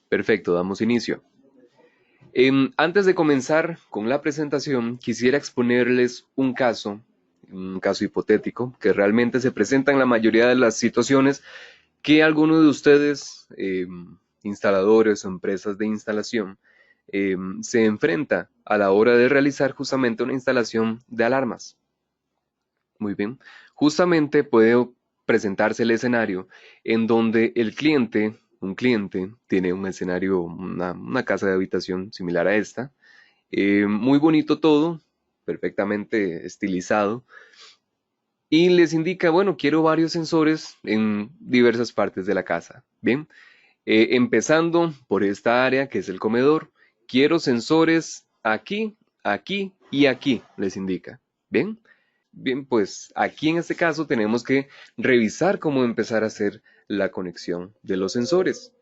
Perfecto, damos inicio. Antes de comenzar con la presentación, quisiera exponerles un caso hipotético, que realmente se presenta en la mayoría de las situaciones que algunos de ustedes, instaladores o empresas de instalación, se enfrenta a la hora de realizar justamente una instalación de alarmas. Muy bien. Justamente puede presentarse el escenario en donde un cliente, tiene un escenario, una casa de habitación similar a esta, muy bonito todo, perfectamente estilizado, y les indica, bueno, quiero varios sensores en diversas partes de la casa. Bien, empezando por esta área que es el comedor, quiero sensores aquí, aquí y aquí, les indica. Bien. Bien, pues aquí en este caso tenemos que revisar cómo empezar a hacer la conexión de los sensores.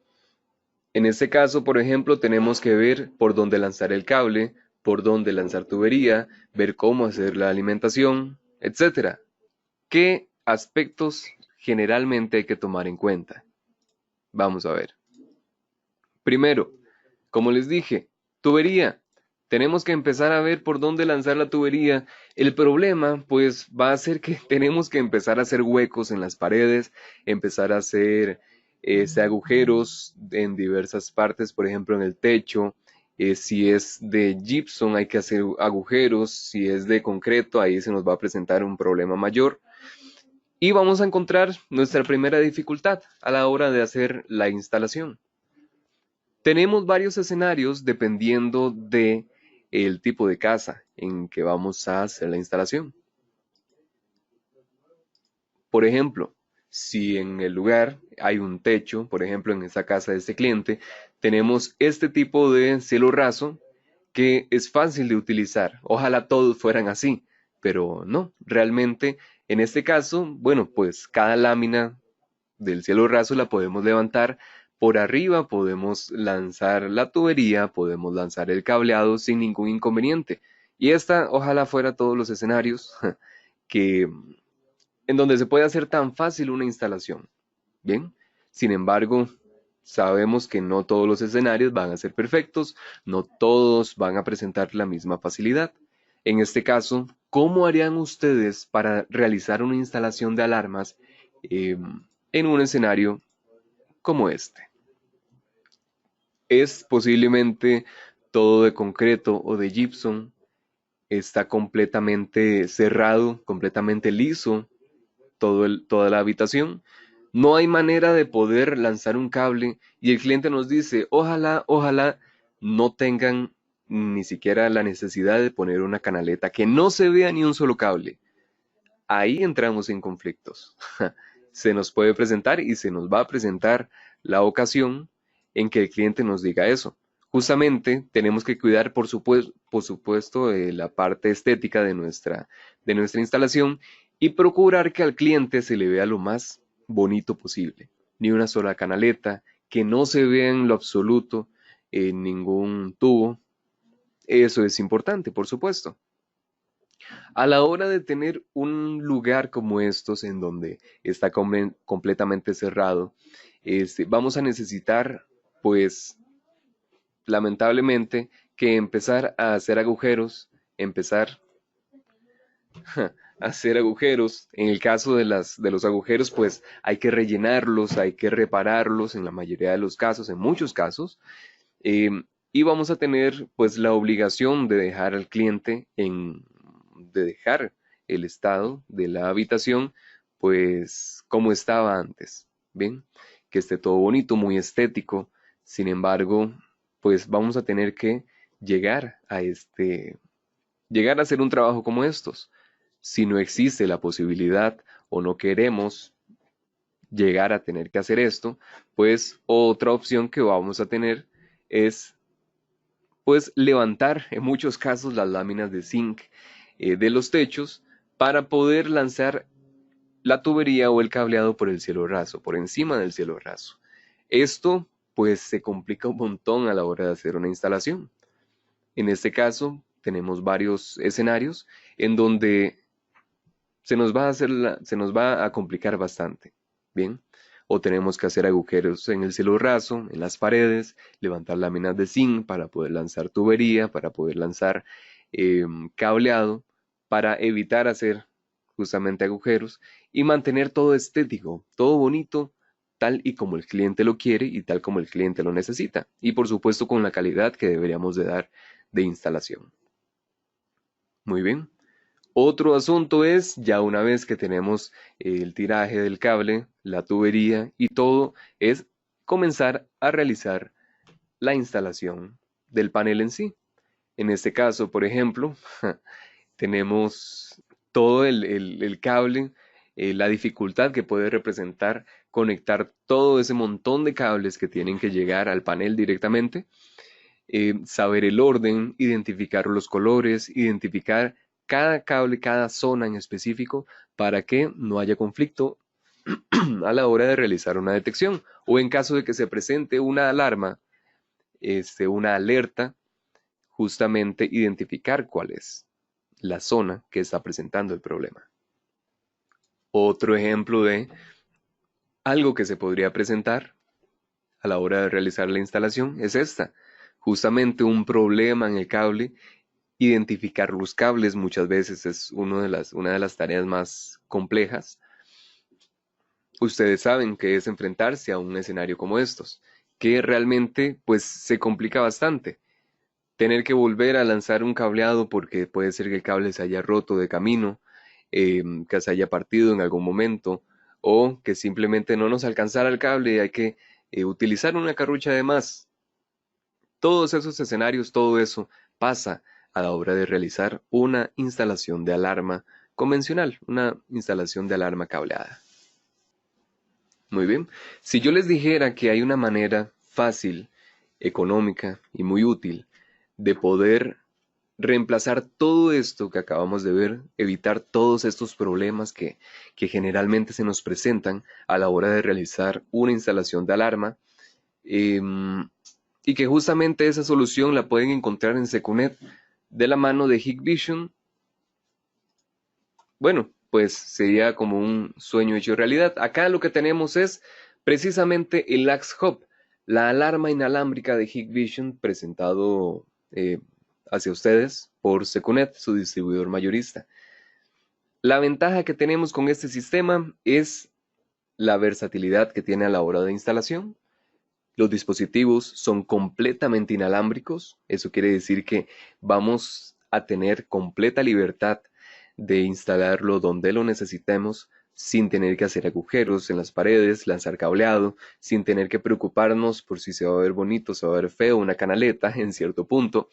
En este caso, por ejemplo, tenemos que ver por dónde lanzar el cable, por dónde lanzar tubería, ver cómo hacer la alimentación, etcétera. ¿Qué aspectos generalmente hay que tomar en cuenta? Vamos a ver. Primero, como les dije, tubería. Tenemos que empezar a ver por dónde lanzar la tubería. El problema, pues, va a ser que tenemos que empezar a hacer huecos en las paredes, empezar a hacer agujeros en diversas partes, por ejemplo, en el techo. Si es de gypsum, hay que hacer agujeros. Si es de concreto, ahí se nos va a presentar un problema mayor. Y vamos a encontrar nuestra primera dificultad a la hora de hacer la instalación. Tenemos varios escenarios dependiendo de el tipo de casa en que vamos a hacer la instalación. Por ejemplo, si en el lugar hay un techo, por ejemplo, en esta casa de este cliente, tenemos este tipo de cielo raso que es fácil de utilizar. Ojalá todos fueran así, pero no, realmente en este caso, bueno, pues cada lámina del cielo raso la podemos levantar por arriba, podemos lanzar la tubería, podemos lanzar el cableado sin ningún inconveniente. Y esta, ojalá fuera todos los escenarios que en donde se puede hacer tan fácil una instalación. Bien, sin embargo, sabemos que no todos los escenarios van a ser perfectos, no todos van a presentar la misma facilidad. En este caso, ¿cómo harían ustedes para realizar una instalación de alarmas eh, en un escenario como este? Es posiblemente todo de concreto o de gypsum, está completamente cerrado, completamente liso, toda la habitación. No hay manera de poder lanzar un cable y el cliente nos dice, ojalá no tengan ni siquiera la necesidad de poner una canaleta, que no se vea ni un solo cable. Ahí entramos en conflictos. Se nos puede presentar y se nos va a presentar la ocasión en que el cliente nos diga eso. Justamente tenemos que cuidar, por supuesto, la parte estética de nuestra instalación y procurar que al cliente se le vea lo más bonito posible. Ni una sola canaleta, que no se vea en lo absoluto en ningún tubo. Eso es importante, por supuesto. A la hora de tener un lugar como estos en donde está completamente cerrado, vamos a necesitar, pues, lamentablemente, que empezar a hacer agujeros, empezar a hacer agujeros. En el caso de los agujeros, pues hay que rellenarlos, hay que repararlos en la mayoría de los casos, en muchos casos, eh, y vamos a tener pues la obligación de dejar al cliente de dejar el estado de la habitación pues como estaba antes, ¿bien? Que esté todo bonito, muy estético. Sin embargo, pues vamos a tener que llegar a llegar a hacer un trabajo como estos. Si no existe la posibilidad o no queremos llegar a tener que hacer esto, pues otra opción que vamos a tener es pues levantar en muchos casos las láminas de zinc de los techos para poder lanzar la tubería o el cableado por el cielo raso, por encima del cielo raso. Esto pues se complica un montón a la hora de hacer una instalación. En este caso tenemos varios escenarios en donde se nos va a complicar bastante. Bien, o tenemos que hacer agujeros en el cielo raso, en las paredes, levantar láminas de zinc para poder lanzar tubería, para poder lanzar cableado, para evitar hacer justamente agujeros y mantener todo estético, todo bonito, tal y como el cliente lo quiere y tal como el cliente lo necesita. Y por supuesto con la calidad que deberíamos de dar de instalación. Muy bien. Otro asunto es, ya una vez que tenemos el tiraje del cable, la tubería y todo, es comenzar a realizar la instalación del panel en sí. En este caso, por ejemplo, tenemos todo el cable, la dificultad que puede representar conectar todo ese montón de cables que tienen que llegar al panel directamente, saber el orden, identificar los colores, identificar cada cable, cada zona en específico para que no haya conflicto a la hora de realizar una detección o en caso de que se presente una alarma, una alerta, justamente identificar cuál es la zona que está presentando el problema. Otro ejemplo de algo que se podría presentar a la hora de realizar la instalación es esta. Justamente un problema en el cable. Identificar los cables muchas veces es una de las tareas más complejas. Ustedes saben que es enfrentarse a un escenario como estos, que realmente pues se complica bastante. Tener que volver a lanzar un cableado porque puede ser que el cable se haya roto de camino, que se haya partido en algún momento, o que simplemente no nos alcanzara el cable y hay que utilizar una carrucha de más. Todos esos escenarios, todo eso pasa a la hora de realizar una instalación de alarma convencional, una instalación de alarma cableada. Muy bien. Si yo les dijera que hay una manera fácil, económica y muy útil de poder reemplazar todo esto que acabamos de ver, evitar todos estos problemas que generalmente se nos presentan a la hora de realizar una instalación de alarma, y que justamente esa solución la pueden encontrar en Secunet de la mano de Hikvision. Bueno, pues sería como un sueño hecho realidad. Acá lo que tenemos es precisamente el Axe Hub, la alarma inalámbrica de Hikvision presentado hacia ustedes por Secunet, su distribuidor mayorista. La ventaja que tenemos con este sistema es la versatilidad que tiene a la hora de instalación. Los dispositivos son completamente inalámbricos, eso quiere decir que vamos a tener completa libertad de instalarlo donde lo necesitemos sin tener que hacer agujeros en las paredes, lanzar cableado, sin tener que preocuparnos por si se va a ver bonito, se va a ver feo, una canaleta en cierto punto.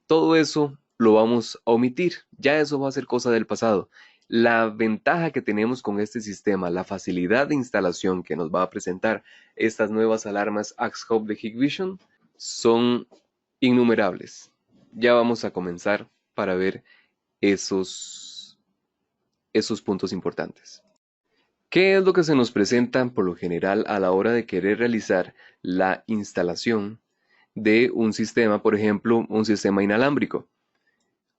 Todo eso lo vamos a omitir, ya eso va a ser cosa del pasado. La ventaja que tenemos con este sistema, la facilidad de instalación que nos va a presentar estas nuevas alarmas Axe Hub de Hikvision son innumerables. Ya vamos a comenzar para ver esos puntos importantes. ¿Qué es lo que se nos presenta por lo general a la hora de querer realizar la instalación de un sistema, por ejemplo, un sistema inalámbrico?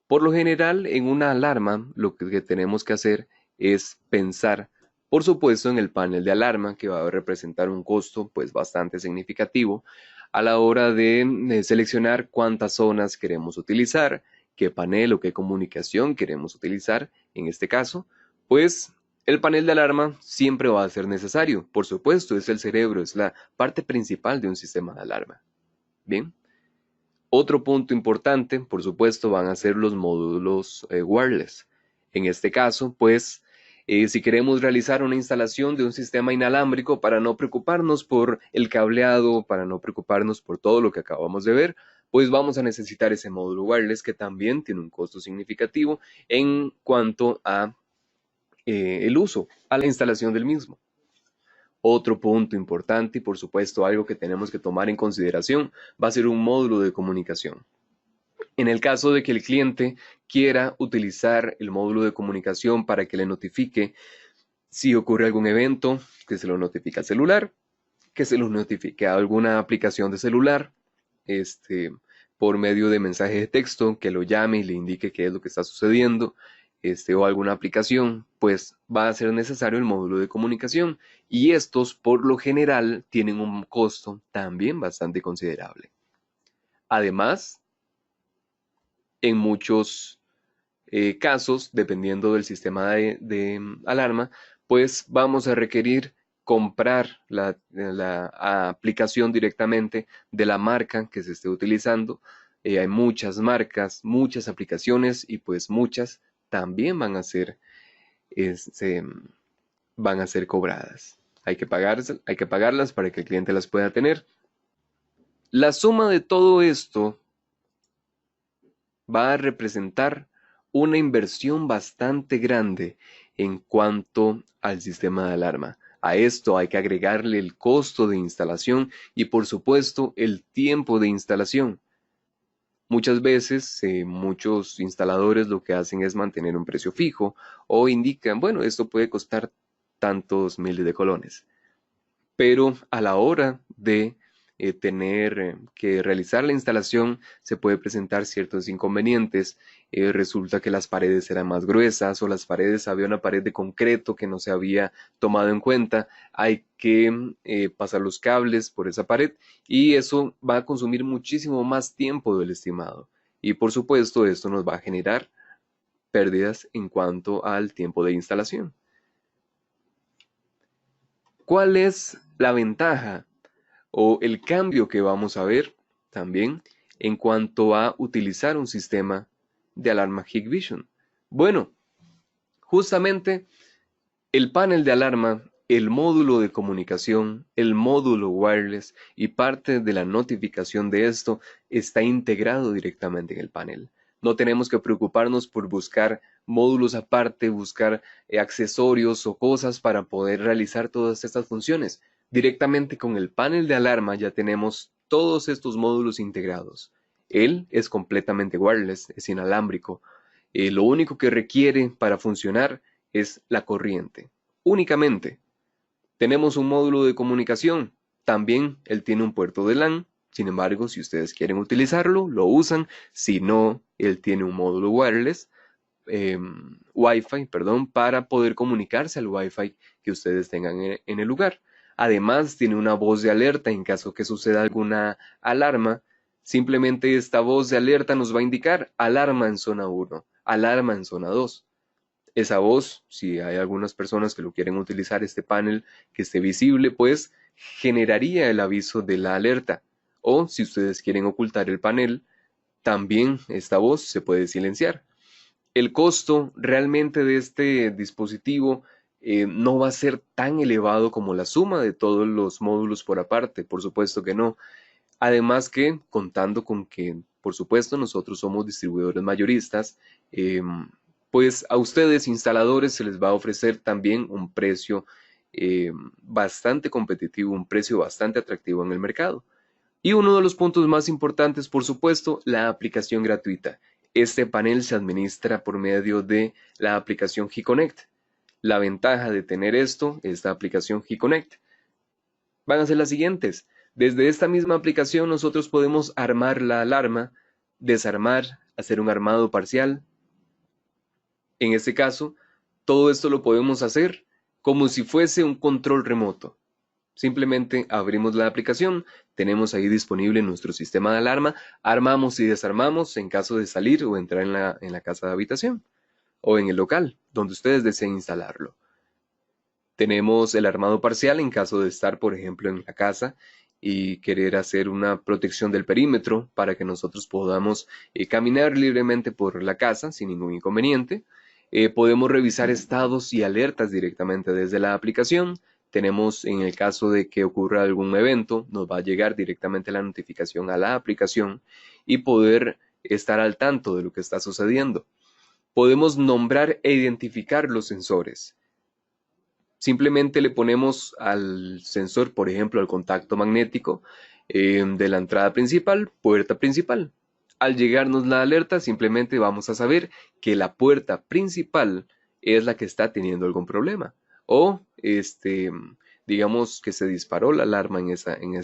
Por lo general, en una alarma, lo que tenemos que hacer es pensar, por supuesto, en el panel de alarma, que va a representar un costo pues bastante significativo a la hora de seleccionar cuántas zonas queremos utilizar, qué panel o qué comunicación queremos utilizar. En este caso, pues el panel de alarma siempre va a ser necesario. Por supuesto, es el cerebro, es la parte principal de un sistema de alarma. Bien. Otro punto importante, por supuesto, van a ser los módulos wireless. En este caso, pues, si queremos realizar una instalación de un sistema inalámbrico para no preocuparnos por el cableado, para no preocuparnos por todo lo que acabamos de ver, pues vamos a necesitar ese módulo wireless que también tiene un costo significativo en cuanto a el uso, a la instalación del mismo. Otro punto importante y por supuesto algo que tenemos que tomar en consideración va a ser un módulo de comunicación. En el caso de que el cliente quiera utilizar el módulo de comunicación para que le notifique si ocurre algún evento, que se lo notifique al celular, que se lo notifique a alguna aplicación de celular, por medio de mensaje de texto, que lo llame y le indique qué es lo que está sucediendo, o alguna aplicación, pues va a ser necesario el módulo de comunicación y estos por lo general tienen un costo también bastante considerable. Además, en muchos casos, dependiendo del sistema de alarma, pues vamos a requerir comprar la aplicación directamente de la marca que se esté utilizando. Hay muchas marcas, muchas aplicaciones y pues muchas también este, van a ser cobradas. Hay que pagarlas para que el cliente las pueda tener. La suma de todo esto va a representar una inversión bastante grande en cuanto al sistema de alarma. A esto hay que agregarle el costo de instalación y por supuesto el tiempo de instalación. Muchas veces muchos instaladores lo que hacen es mantener un precio fijo o indican, bueno, esto puede costar tantos miles de colones. Pero a la hora de tener que realizar la instalación se puede presentar ciertos inconvenientes. Resulta que las paredes eran más gruesas o las paredes, había una pared de concreto que no se había tomado en cuenta. Hay que pasar los cables por esa pared y eso va a consumir muchísimo más tiempo del estimado. Y por supuesto esto nos va a generar pérdidas en cuanto al tiempo de instalación. ¿Cuál es la ventaja o el cambio que vamos a ver también en cuanto a utilizar un sistema de alarma Hikvision? Bueno, justamente el panel de alarma, el módulo de comunicación, el módulo wireless y parte de la notificación de esto está integrado directamente en el panel. No tenemos que preocuparnos por buscar módulos aparte, buscar accesorios o cosas para poder realizar todas estas funciones. Directamente con el panel de alarma ya tenemos todos estos módulos integrados. Él es completamente wireless, es inalámbrico. Lo único que requiere para funcionar es la corriente. Únicamente. Tenemos un módulo de comunicación. También él tiene un puerto de LAN. Sin embargo, si ustedes quieren utilizarlo, lo usan. Si no, él tiene un módulo wireless, Wi-Fi, perdón, para poder comunicarse al Wi-Fi que ustedes tengan en el lugar. Además, tiene una voz de alerta en caso que suceda alguna alarma. Simplemente esta voz de alerta nos va a indicar alarma en zona 1, alarma en zona 2. Esa voz, si hay algunas personas que lo quieren utilizar, este panel que esté visible, pues generaría el aviso de la alerta. O si ustedes quieren ocultar el panel, también esta voz se puede silenciar. El costo realmente de este dispositivo no va a ser tan elevado como la suma de todos los módulos por aparte, por supuesto que no. Además que contando con que, por supuesto, nosotros somos distribuidores mayoristas, pues a ustedes, instaladores, se les va a ofrecer también un precio bastante competitivo, un precio bastante atractivo en el mercado. Y uno de los puntos más importantes, por supuesto, la aplicación gratuita. Este panel se administra por medio de la aplicación HeConnect. La ventaja de tener esta aplicación HeConnect, van a ser las siguientes. Desde esta misma aplicación nosotros podemos armar la alarma, desarmar, hacer un armado parcial. En este caso, todo esto lo podemos hacer como si fuese un control remoto. Simplemente abrimos la aplicación, tenemos ahí disponible nuestro sistema de alarma, armamos y desarmamos en caso de salir o entrar en la casa de habitación o en el local donde ustedes deseen instalarlo. Tenemos el armado parcial en caso de estar, por ejemplo, en la casa y querer hacer una protección del perímetro para que nosotros podamos caminar libremente por la casa sin ningún inconveniente. Podemos revisar estados y alertas directamente desde la aplicación. Tenemos, en el caso de que ocurra algún evento, nos va a llegar directamente la notificación a la aplicación y poder estar al tanto de lo que está sucediendo. Podemos nombrar e identificar los sensores. Simplemente le ponemos al sensor, por ejemplo, al contacto magnético de la entrada principal, puerta principal. Al llegarnos la alerta, simplemente vamos a saber que la puerta principal es la que está teniendo algún problema. O digamos que se disparó la alarma en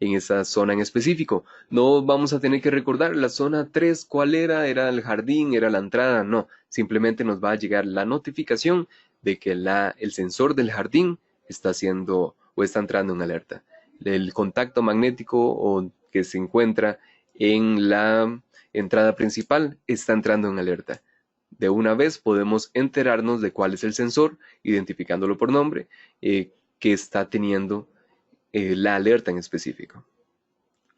en esa zona en específico. No vamos a tener que recordar la zona 3, cuál era el jardín, era la entrada, no. Simplemente nos va a llegar la notificación de que el sensor del jardín está haciendo o está entrando en alerta. El contacto magnético o que se encuentra en la entrada principal está entrando en alerta. De una vez podemos enterarnos de cuál es el sensor, identificándolo por nombre, que está teniendo la alerta en específico.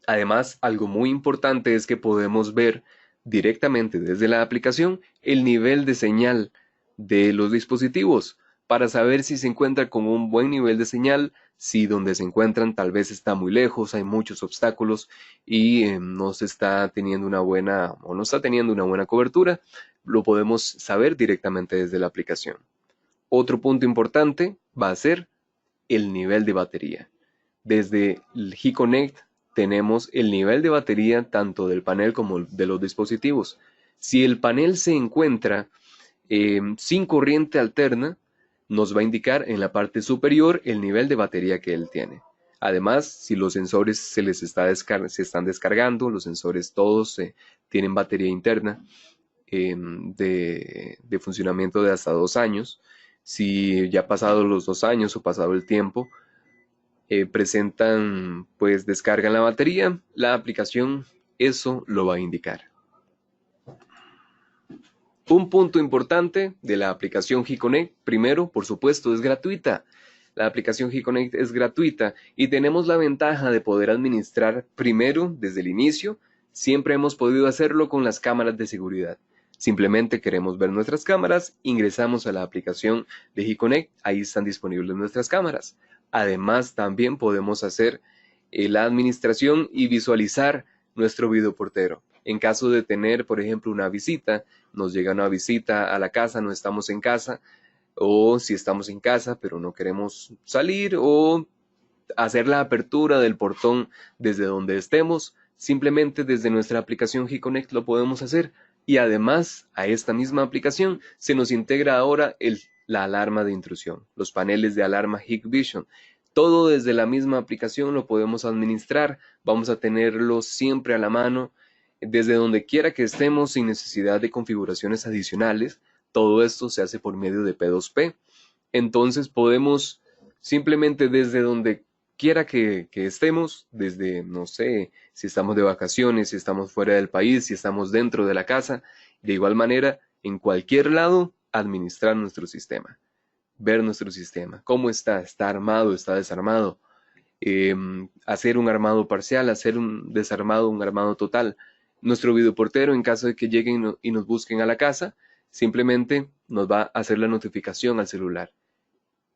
Además, algo muy importante es que podemos ver directamente desde la aplicación el nivel de señal de los dispositivos para saber si se encuentra con un buen nivel de señal, si donde se encuentran tal vez está muy lejos, hay muchos obstáculos y no se está teniendo una buena o no está teniendo una buena cobertura, lo podemos saber directamente desde la aplicación. Otro punto importante va a ser el nivel de batería. Desde el G-Connect tenemos el nivel de batería tanto del panel como de los dispositivos. Si el panel se encuentra sin corriente alterna, nos va a indicar en la parte superior el nivel de batería que él tiene. Además, si los sensores se están descargando, los sensores todos tienen batería interna de funcionamiento de hasta 2 años. Si ya pasado los 2 años o pasado el tiempo, pues descargan la batería, la aplicación eso lo va a indicar. Un punto importante de la aplicación G-Connect, primero, por supuesto, es gratuita. La aplicación G-Connect es gratuita y tenemos la ventaja de poder administrar primero, desde el inicio, siempre hemos podido hacerlo con las cámaras de seguridad. Simplemente queremos ver nuestras cámaras, ingresamos a la aplicación de G-Connect, ahí están disponibles nuestras cámaras. Además, también podemos hacer la administración y visualizar nuestro videoportero. En caso de tener, por ejemplo, una visita, nos llega una visita a la casa, no estamos en casa, o si estamos en casa pero no queremos salir o hacer la apertura del portón desde donde estemos, simplemente desde nuestra aplicación G-Connect lo podemos hacer. Y además a esta misma aplicación se nos integra ahora la alarma de intrusión, los paneles de alarma Hikvision. Todo desde la misma aplicación lo podemos administrar, vamos a tenerlo siempre a la mano, desde donde quiera que estemos sin necesidad de configuraciones adicionales. Todo esto se hace por medio de P2P. Entonces podemos simplemente desde donde quiera que estemos, desde, no sé, si estamos de vacaciones, si estamos fuera del país, si estamos dentro de la casa, de igual manera, en cualquier lado, administrar nuestro sistema, ver nuestro sistema, cómo está armado, está desarmado, hacer un armado parcial, hacer un desarmado, un armado total. Nuestro videoportero, en caso de que lleguen y nos busquen a la casa, simplemente nos va a hacer la notificación al celular.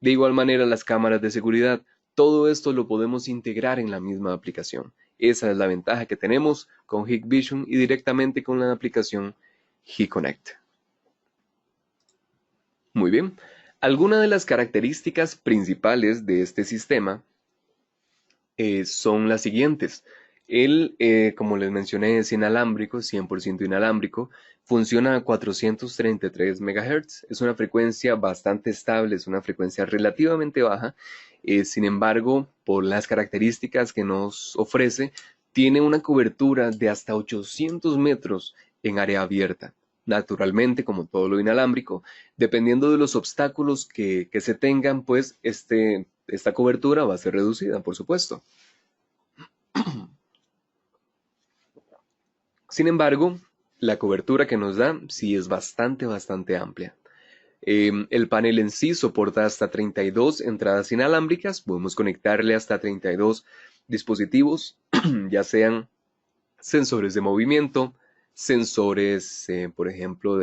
De igual manera, las cámaras de seguridad, todo esto lo podemos integrar en la misma aplicación. Esa es la ventaja que tenemos con Hikvision y directamente con la aplicación G-Connect. Muy bien, algunas de las características principales de este sistema son las siguientes. Él, como les mencioné, es inalámbrico, 100% inalámbrico, funciona a 433 MHz, es una frecuencia bastante estable, es una frecuencia relativamente baja, sin embargo, por las características que nos ofrece, tiene una cobertura de hasta 800 metros en área abierta. Naturalmente, como todo lo inalámbrico, dependiendo de los obstáculos que se tengan, pues esta cobertura va a ser reducida, por supuesto. Sin embargo, la cobertura que nos da sí es bastante amplia. El panel en sí soporta hasta 32 entradas inalámbricas, podemos conectarle hasta 32 dispositivos, ya sean sensores de movimiento, sensores, por ejemplo,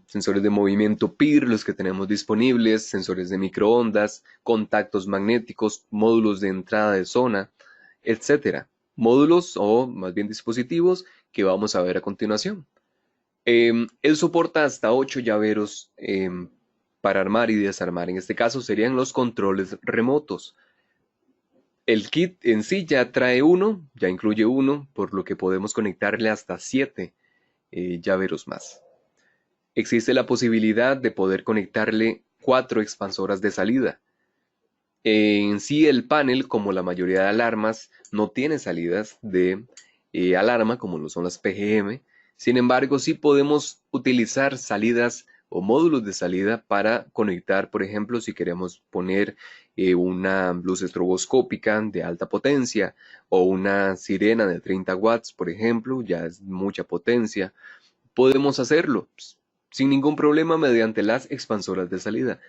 sensores de movimiento PIR, los que tenemos disponibles, sensores de microondas, contactos magnéticos, módulos de entrada de zona, etcétera. Módulos o más bien dispositivos que vamos a ver a continuación. Él soporta hasta 8 llaveros para armar y desarmar. En este caso serían los controles remotos. El kit en sí ya trae uno, ya incluye uno, por lo que podemos conectarle hasta 7 llaveros más. Existe la posibilidad de poder conectarle 4 expansoras de salida. En sí el panel, como la mayoría de alarmas, no tiene salidas de alarma como lo son las PGM. Sin embargo, sí podemos utilizar salidas o módulos de salida para conectar, por ejemplo, si queremos poner una luz estroboscópica de alta potencia o una sirena de 30 watts, por ejemplo, ya es mucha potencia. Podemos hacerlo sin ningún problema mediante las expansoras de salida.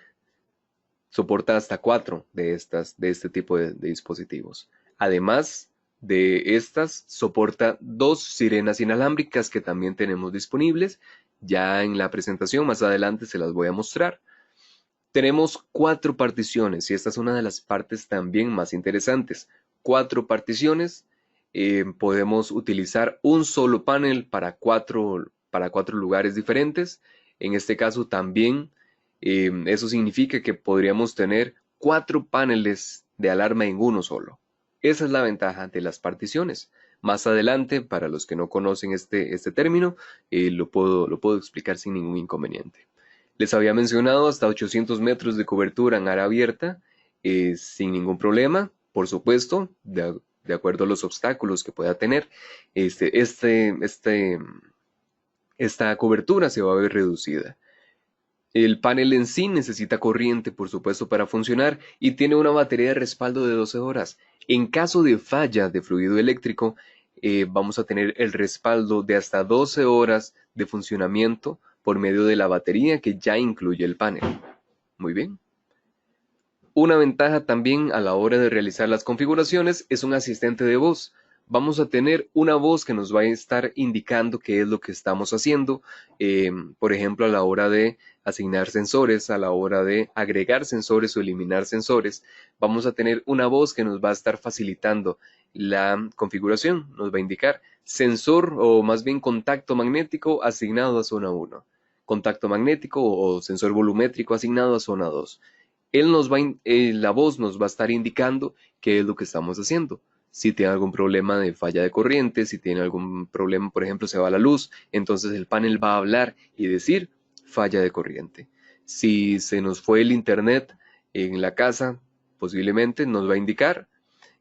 Soporta hasta 4 de este tipo de dispositivos. Además de estas, soporta 2 sirenas inalámbricas que también tenemos disponibles. Ya en la presentación más adelante se las voy a mostrar. Tenemos 4 particiones y esta es una de las partes también más interesantes. 4 particiones. Podemos utilizar un solo panel para cuatro lugares diferentes. En este caso también eso significa que podríamos tener 4 paneles de alarma en uno solo. Esa es la ventaja de las particiones. Más adelante, para los que no conocen este término, lo puedo explicar sin ningún inconveniente. Les había mencionado hasta 800 metros de cobertura en área abierta, sin ningún problema, por supuesto, de acuerdo a los obstáculos que pueda tener. Esta cobertura se va a ver reducida. El panel en sí necesita corriente, por supuesto, para funcionar y tiene una batería de respaldo de 12 horas. En caso de falla de fluido eléctrico, vamos a tener el respaldo de hasta 12 horas de funcionamiento por medio de la batería que ya incluye el panel. Muy bien. Una ventaja también a la hora de realizar las configuraciones es un asistente de voz. Vamos a tener una voz que nos va a estar indicando qué es lo que estamos haciendo, por ejemplo, a la hora de asignar sensores, a la hora de agregar sensores o eliminar sensores. Vamos a tener una voz que nos va a estar facilitando la configuración, nos va a indicar sensor o más bien contacto magnético asignado a zona 1, contacto magnético o sensor volumétrico asignado a zona 2. La voz nos va a estar indicando qué es lo que estamos haciendo. Si tiene algún problema de falla de corriente, si tiene algún problema, por ejemplo, se va la luz, entonces el panel va a hablar y decir falla de corriente. Si se nos fue el internet en la casa, posiblemente nos va a indicar,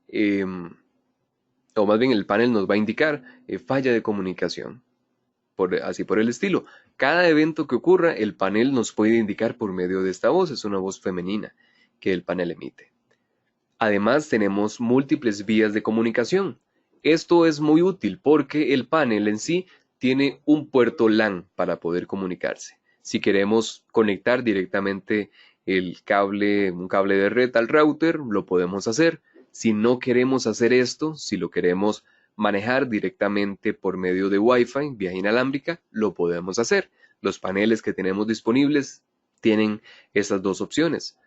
eh, o más bien el panel nos va a indicar falla de comunicación, así por el estilo. Cada evento que ocurra, el panel nos puede indicar por medio de esta voz, es una voz femenina que el panel emite. Además, tenemos múltiples vías de comunicación. Esto es muy útil porque el panel en sí tiene un puerto LAN para poder comunicarse. Si queremos conectar directamente un cable de red al router, lo podemos hacer. Si no queremos hacer esto, si lo queremos manejar directamente por medio de Wi-Fi, vía inalámbrica, lo podemos hacer. Los paneles que tenemos disponibles tienen esas dos opciones.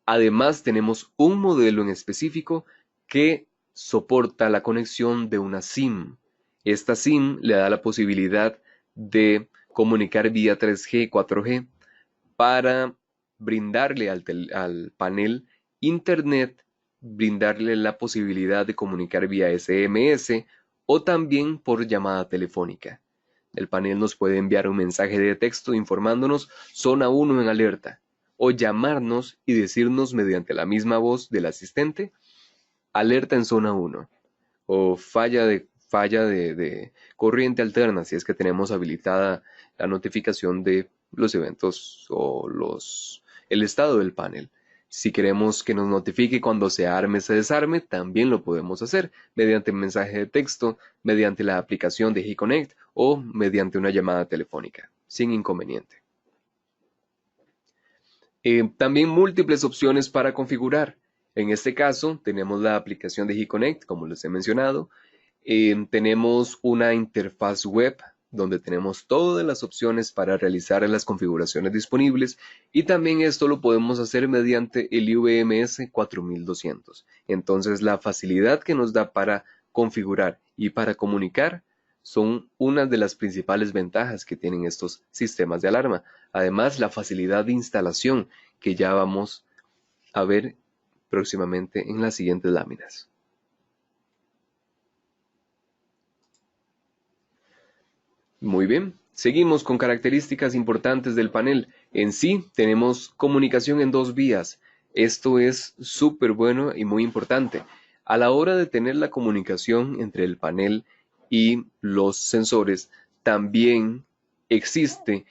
Además, tenemos un modelo en específico que soporta la conexión de una SIM. Esta SIM le da la posibilidad de comunicar vía 3G, 4G para brindarle al panel internet, brindarle la posibilidad de comunicar vía SMS o también por llamada telefónica. El panel nos puede enviar un mensaje de texto informándonos zona 1 en alerta o llamarnos y decirnos mediante la misma voz del asistente alerta en zona 1 o falla de corriente alterna si es que tenemos habilitada la notificación de los eventos o el estado del panel. Si queremos que nos notifique cuando se arme o se desarme, también lo podemos hacer mediante mensaje de texto, mediante la aplicación de G-Connect o mediante una llamada telefónica, sin inconveniente. También múltiples opciones para configurar. En este caso, tenemos la aplicación de G-Connect, como les he mencionado. Tenemos una interfaz web donde tenemos todas las opciones para realizar las configuraciones disponibles y también esto lo podemos hacer mediante el UVMS 4200. Entonces la facilidad que nos da para configurar y para comunicar son una de las principales ventajas que tienen estos sistemas de alarma. Además, la facilidad de instalación que ya vamos a ver próximamente en las siguientes láminas. Muy bien, seguimos con características importantes del panel. En sí, tenemos comunicación en dos vías. Esto es súper bueno y muy importante. A la hora de tener la comunicación entre el panel y los sensores, también existe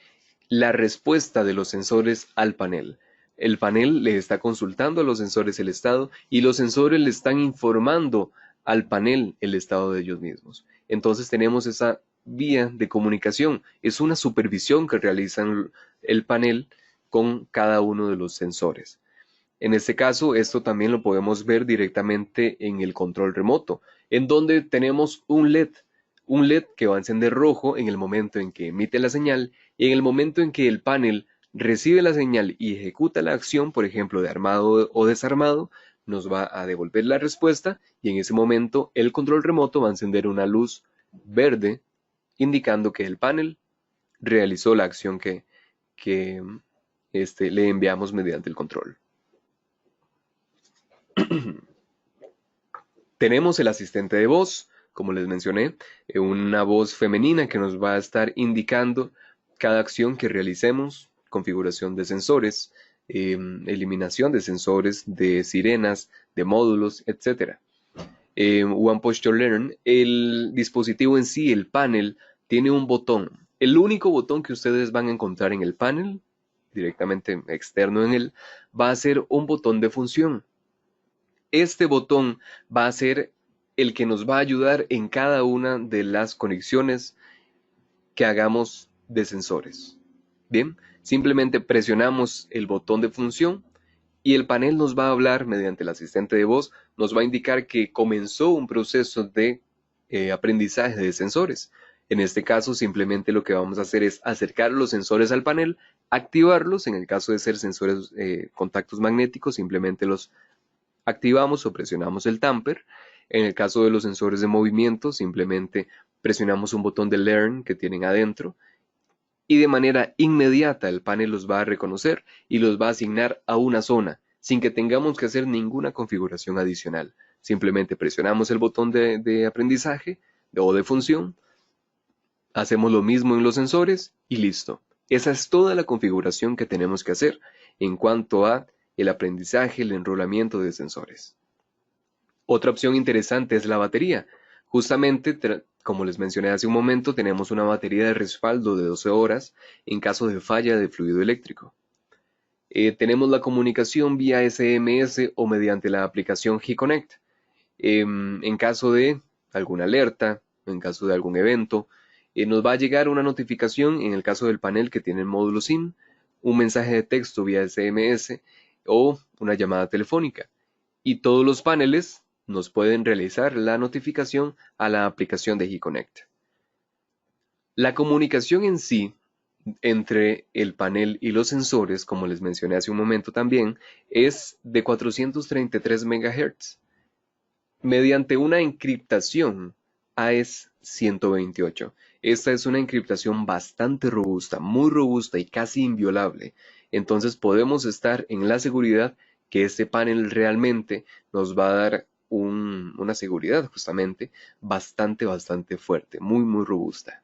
la respuesta de los sensores al panel. El panel le está consultando a los sensores el estado y los sensores le están informando al panel el estado de ellos mismos. Entonces tenemos esa vía de comunicación. Es una supervisión que realizan el panel con cada uno de los sensores. En este caso, esto también lo podemos ver directamente en el control remoto, en donde tenemos un LED que va a encender rojo en el momento en que emite la señal y en el momento en que el panel recibe la señal y ejecuta la acción, por ejemplo, de armado o desarmado, nos va a devolver la respuesta y en ese momento el control remoto va a encender una luz verde indicando que el panel realizó la acción que le enviamos mediante el control. Tenemos el asistente de voz, como les mencioné, una voz femenina que nos va a estar indicando cada acción que realicemos, configuración de sensores, eliminación de sensores, de sirenas, de módulos, etc. One Push to Learn, el dispositivo en sí, el panel, tiene un botón. El único botón que ustedes van a encontrar en el panel, directamente externo en él, va a ser un botón de función. Este botón va a ser el que nos va a ayudar en cada una de las conexiones que hagamos de sensores. Bien, simplemente presionamos el botón de función y el panel nos va a hablar mediante el asistente de voz, nos va a indicar que comenzó un proceso de aprendizaje de sensores. En este caso, simplemente lo que vamos a hacer es acercar los sensores al panel, activarlos, en el caso de ser sensores contactos magnéticos, simplemente los activamos o presionamos el tamper. En el caso de los sensores de movimiento, simplemente presionamos un botón de Learn que tienen adentro y de manera inmediata el panel los va a reconocer y los va a asignar a una zona sin que tengamos que hacer ninguna configuración adicional. Simplemente presionamos el botón de aprendizaje o de función, hacemos lo mismo en los sensores y listo. Esa es toda la configuración que tenemos que hacer en cuanto a el aprendizaje, el enrolamiento de sensores. Otra opción interesante es la batería. Justamente, como les mencioné hace un momento, tenemos una batería de respaldo de 12 horas en caso de falla de fluido eléctrico. Tenemos la comunicación vía SMS o mediante la aplicación G-Connect. En caso de alguna alerta, en caso de algún evento, nos va a llegar una notificación en el caso del panel que tiene el módulo SIM, un mensaje de texto vía SMS o una llamada telefónica. Y todos los paneles nos pueden realizar la notificación a la aplicación de G-Connect. La comunicación en sí entre el panel y los sensores, como les mencioné hace un momento también, es de 433 MHz mediante una encriptación AES 128. Esta es una encriptación bastante robusta, muy robusta y casi inviolable. Entonces podemos estar en la seguridad que este panel realmente nos va a dar una seguridad justamente bastante fuerte, muy robusta.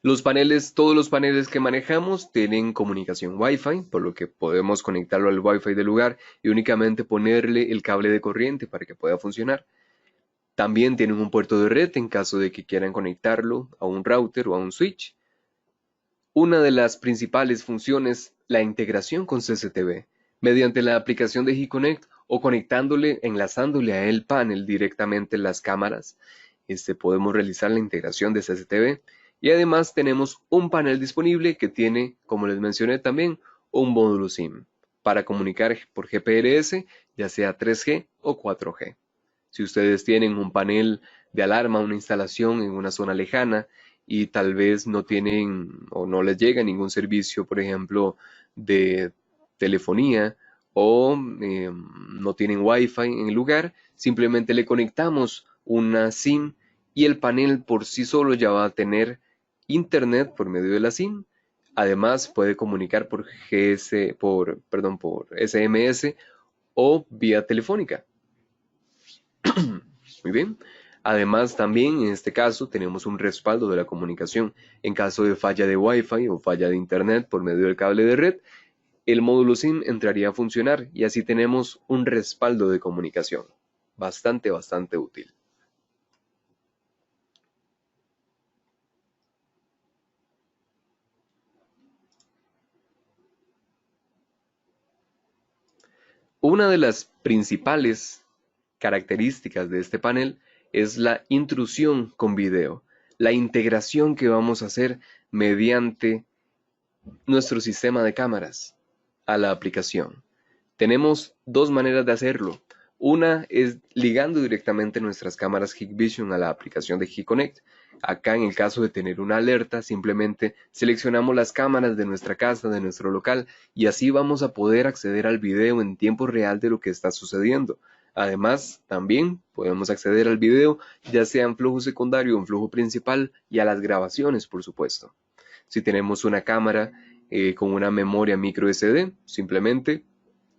Todos los paneles que manejamos tienen comunicación Wi-Fi, por lo que podemos conectarlo al Wi-Fi del lugar y únicamente ponerle el cable de corriente para que pueda funcionar. También tienen un puerto de red en caso de que quieran conectarlo a un router o a un switch. Una de las principales funciones, la integración con CCTV, mediante la aplicación de G-Connect o enlazándole a el panel directamente las cámaras, podemos realizar la integración de CCTV. Y además tenemos un panel disponible que tiene, como les mencioné también, un módulo SIM para comunicar por GPRS, ya sea 3G o 4G. Si ustedes tienen un panel de alarma, una instalación en una zona lejana y tal vez no tienen o no les llega ningún servicio, por ejemplo, de telefonía o no tienen Wi-Fi en el lugar, simplemente le conectamos una SIM y el panel por sí solo ya va a tener internet por medio de la SIM. Además puede comunicar por SMS o vía telefónica. Muy bien. Además también en este caso tenemos un respaldo de la comunicación. En caso de falla de Wi-Fi o falla de internet por medio del cable de red, el módulo SIM entraría a funcionar y así tenemos un respaldo de comunicación. Bastante útil. Una de las principales características de este panel es la intrusión con video, la integración que vamos a hacer mediante nuestro sistema de cámaras a la aplicación. Tenemos dos maneras de hacerlo. Una es ligando directamente nuestras cámaras Hikvision a la aplicación de HikConnect. Acá en el caso de tener una alerta, simplemente seleccionamos las cámaras de nuestra casa, de nuestro local, y así vamos a poder acceder al video en tiempo real de lo que está sucediendo. Además, también podemos acceder al video, ya sea en flujo secundario o en flujo principal, y a las grabaciones, por supuesto. Si tenemos una cámara con una memoria micro SD, simplemente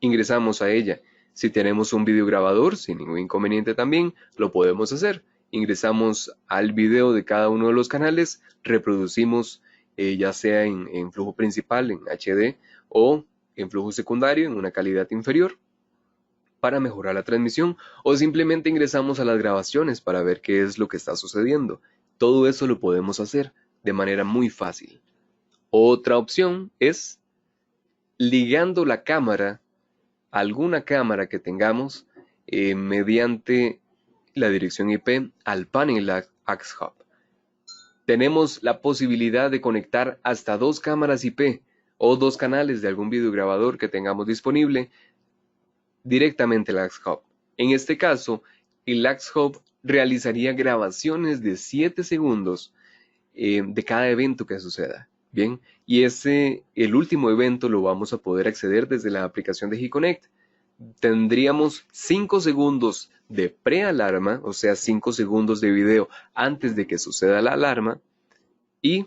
ingresamos a ella. Si tenemos un videograbador, sin ningún inconveniente también, lo podemos hacer. Ingresamos al video de cada uno de los canales, reproducimos ya sea en flujo principal, en HD, o en flujo secundario, en una calidad inferior, para mejorar la transmisión, o simplemente ingresamos a las grabaciones para ver qué es lo que está sucediendo. Todo eso lo podemos hacer de manera muy fácil. Otra opción es ligando la cámara, alguna cámara que tengamos, mediante la dirección IP al panel Axe Hub. Tenemos la posibilidad de conectar hasta 2 cámaras IP o 2 canales de algún videograbador que tengamos disponible directamente al Axe Hub. En este caso, el Axe Hub realizaría grabaciones de 7 segundos de cada evento que suceda. Bien, y el último evento lo vamos a poder acceder desde la aplicación de HikConnect. Tendríamos 5 segundos de prealarma, o sea, 5 segundos de video antes de que suceda la alarma, y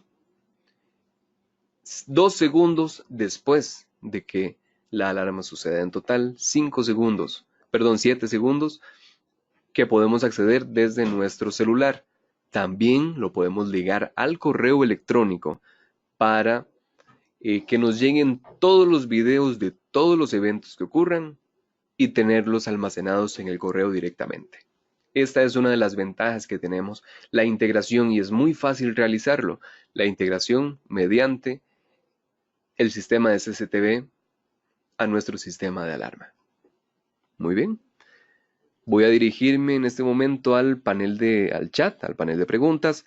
2 segundos después de que la alarma suceda. En total, 7 segundos que podemos acceder desde nuestro celular. También lo podemos ligar al correo electrónico para que nos lleguen todos los videos de todos los eventos que ocurran y tenerlos almacenados en el correo directamente. Esta es una de las ventajas que tenemos, la integración, y es muy fácil realizarlo, la integración mediante el sistema de CCTV a nuestro sistema de alarma. Muy bien. Voy a dirigirme en este momento al panel al chat, al panel de preguntas,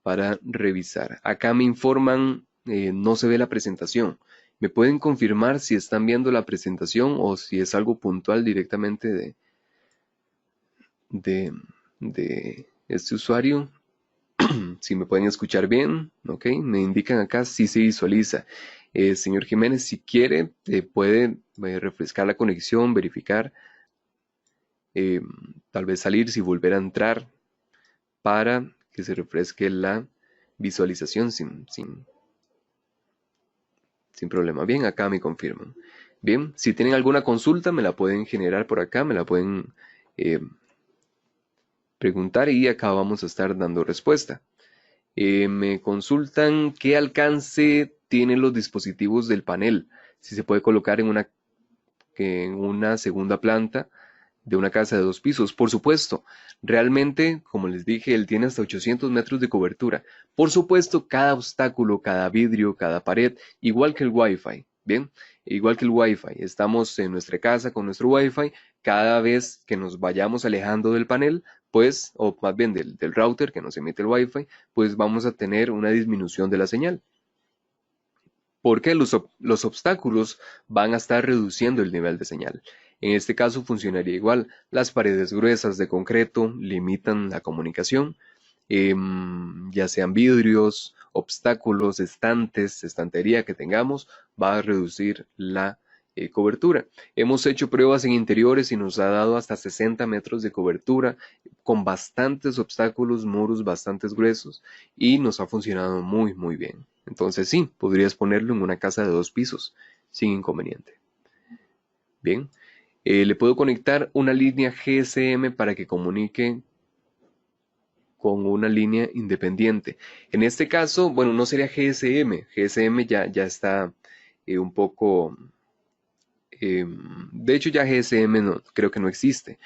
para revisar. Acá me informan, no se ve la presentación. ¿Me pueden confirmar si están viendo la presentación o si es algo puntual directamente de este usuario? Si me pueden escuchar bien, ok, me indican acá si se visualiza. Señor Jiménez, si quiere, puede refrescar la conexión, verificar, tal vez salir y volver a entrar para que se refresque la visualización sin problema. Bien, acá me confirman. Bien, si tienen alguna consulta me la pueden generar por acá, me la pueden preguntar y acá vamos a estar dando respuesta. Me consultan qué alcance tienen los dispositivos del panel, si se puede colocar en una segunda planta de una casa de 2 pisos. Por supuesto, realmente, como les dije, él tiene hasta 800 metros de cobertura. Por supuesto, cada obstáculo, cada vidrio, cada pared, igual que el Wi-Fi, ¿bien? Igual que el Wi-Fi. Estamos en nuestra casa con nuestro Wi-Fi. Cada vez que nos vayamos alejando del panel, pues, o más bien del router que nos emite el Wi-Fi, pues vamos a tener una disminución de la señal. Porque los obstáculos van a estar reduciendo el nivel de señal. En este caso funcionaría igual. Las paredes gruesas de concreto limitan la comunicación, ya sean vidrios, obstáculos, estantes, estantería que tengamos, va a reducir la cobertura. Hemos hecho pruebas en interiores y nos ha dado hasta 60 metros de cobertura con bastantes obstáculos, muros bastante gruesos, y nos ha funcionado muy bien. Entonces sí, podrías ponerlo en una casa de 2 pisos sin inconveniente. Bien, le puedo conectar una línea GSM para que comunique con una línea independiente. En este caso, bueno, no sería GSM. GSM ya está un poco De hecho, ya GSM no, creo que no existe.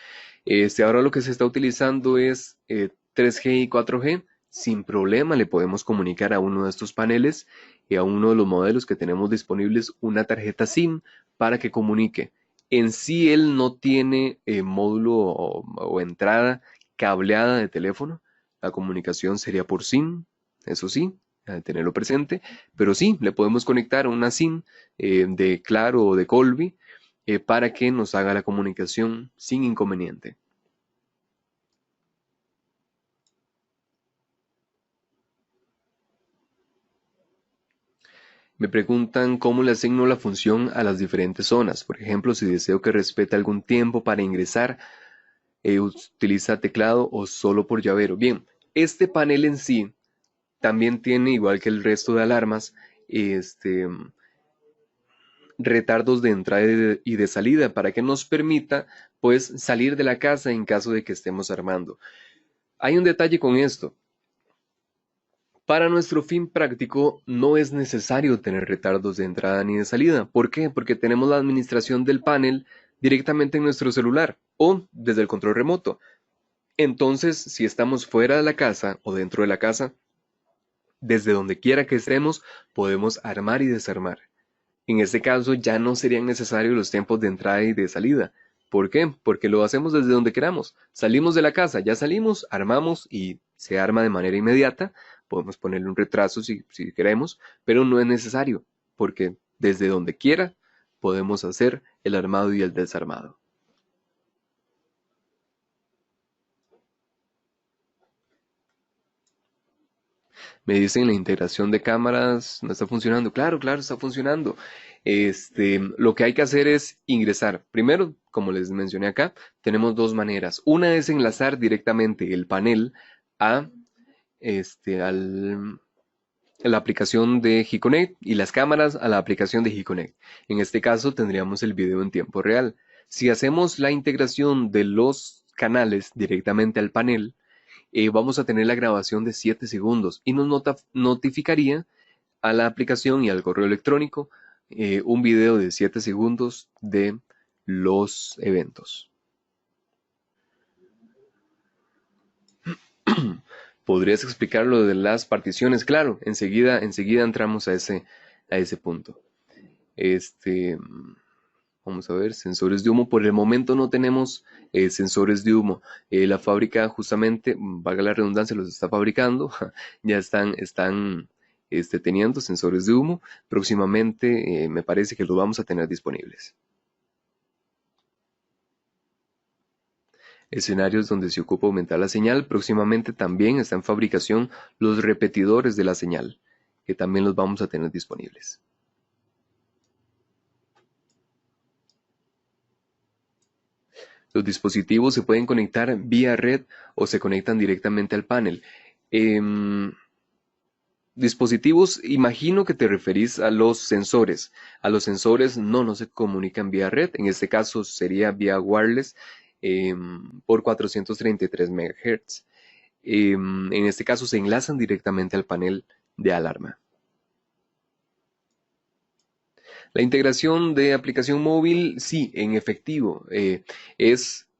Ahora lo que se está utilizando es 3G y 4G. Sin problema le podemos comunicar a uno de estos paneles y a uno de los modelos que tenemos disponibles una tarjeta SIM para que comunique. En sí él no tiene módulo o entrada cableada de teléfono. La comunicación sería por SIM, eso sí, tenerlo presente. Pero sí, le podemos conectar una SIM de Claro o de Colby para que nos haga la comunicación sin inconveniente. Me preguntan cómo le asigno la función a las diferentes zonas. Por ejemplo, si deseo que respete algún tiempo para ingresar, utiliza teclado o solo por llavero. Bien, este panel en sí también tiene, igual que el resto de alarmas, este, retardos de entrada y de salida para que nos permita pues salir de la casa en caso de que estemos armando. Hay un detalle con esto. Para nuestro fin práctico no es necesario tener retardos de entrada ni de salida. ¿Por qué? Porque tenemos la administración del panel directamente en nuestro celular o desde el control remoto. Entonces, si estamos fuera de la casa o dentro de la casa, desde donde quiera que estemos, podemos armar y desarmar. En este caso ya no serían necesarios los tiempos de entrada y de salida. ¿Por qué? Porque lo hacemos desde donde queramos. Salimos de la casa, ya salimos, armamos y se arma de manera inmediata. Podemos ponerle un retraso si queremos, pero no es necesario, porque desde donde quiera podemos hacer el armado y el desarmado. Me dicen la integración de cámaras no está funcionando. Claro, claro, está funcionando. Lo que hay que hacer es ingresar. Primero, como les mencioné acá, tenemos dos maneras. Una es enlazar directamente el panel a la aplicación de HeConnect y las cámaras a la aplicación de HeConnect. En este caso tendríamos el video en tiempo real. Si hacemos la integración de los canales directamente al panel, vamos a tener la grabación de 7 segundos y nos notificaría a la aplicación y al correo electrónico un video de 7 segundos de los eventos. ¿Podrías explicar lo de las particiones? Claro, enseguida entramos a ese punto. Vamos a ver, sensores de humo. Por el momento no tenemos sensores de humo. La fábrica justamente, valga la redundancia, los está fabricando. Ya están teniendo sensores de humo. Próximamente me parece que los vamos a tener disponibles. Escenarios donde se ocupa aumentar la señal. Próximamente también está en fabricación los repetidores de la señal, que también los vamos a tener disponibles. Los dispositivos se pueden conectar vía red o se conectan directamente al panel. Dispositivos, imagino que te referís a los sensores. A los sensores no se comunican vía red. En este caso sería vía wireless por 433 MHz. En este caso se enlazan directamente al panel de alarma. La integración de aplicación móvil, sí, en efectivo,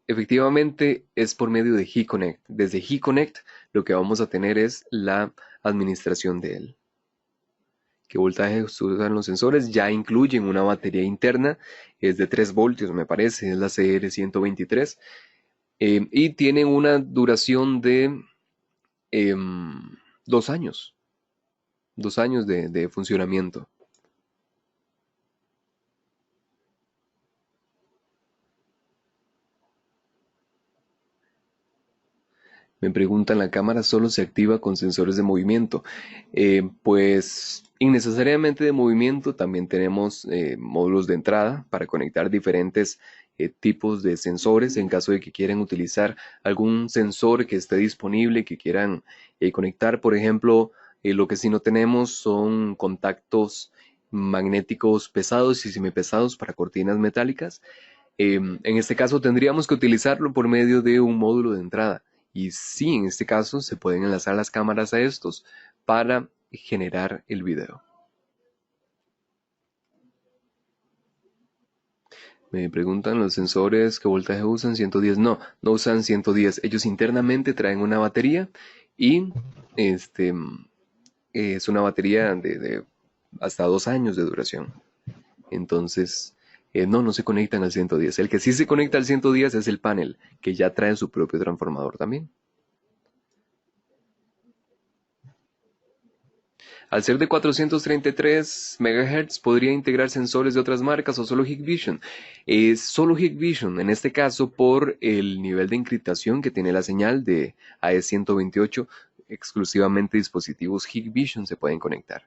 efectivamente es por medio de HeConnect. Desde HeConnect lo que vamos a tener es la administración de él. ¿Qué voltaje usan los sensores? Ya incluyen una batería interna, es de 3 voltios me parece, es la CR123, y tienen una duración de 2 años, 2 años de funcionamiento. Me preguntan, ¿la cámara solo se activa con sensores de movimiento? Pues innecesariamente de movimiento, también tenemos módulos de entrada para conectar diferentes tipos de sensores en caso de que quieran utilizar algún sensor que esté disponible, que quieran conectar. Por ejemplo, lo que sí no tenemos son contactos magnéticos pesados y semipesados para cortinas metálicas. En este caso tendríamos que utilizarlo por medio de un módulo de entrada. Y sí, en este caso se pueden enlazar las cámaras a estos para generar el video. Me preguntan los sensores qué voltaje usan, 110. No, no usan 110. Ellos internamente traen una batería y este es una batería de hasta 2 años de duración. Entonces, no se conectan al 110. El que sí se conecta al 110 es el panel, que ya trae su propio transformador también. Al ser de 433 MHz, podría integrar sensores de otras marcas o solo Hikvision. Es solo Hikvision, en este caso por el nivel de encriptación que tiene la señal de AES-128, exclusivamente dispositivos Hikvision se pueden conectar.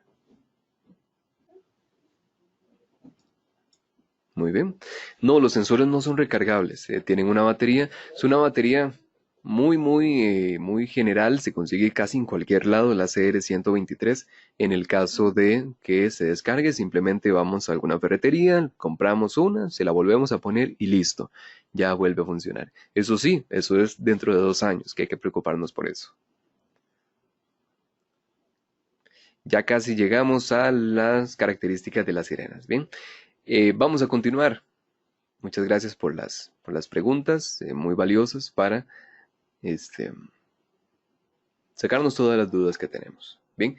Muy bien. No, los sensores no son recargables. Tienen una batería. Es una batería muy general. Se consigue casi en cualquier lado la CR123. En el caso de que se descargue, simplemente vamos a alguna ferretería, compramos una, se la volvemos a poner y listo. Ya vuelve a funcionar. Eso sí, eso es dentro de 2 años, que hay que preocuparnos por eso. Ya casi llegamos a las características de las sirenas. Bien, vamos a continuar. Muchas gracias por las preguntas, muy valiosas para este, sacarnos todas las dudas que tenemos. Bien,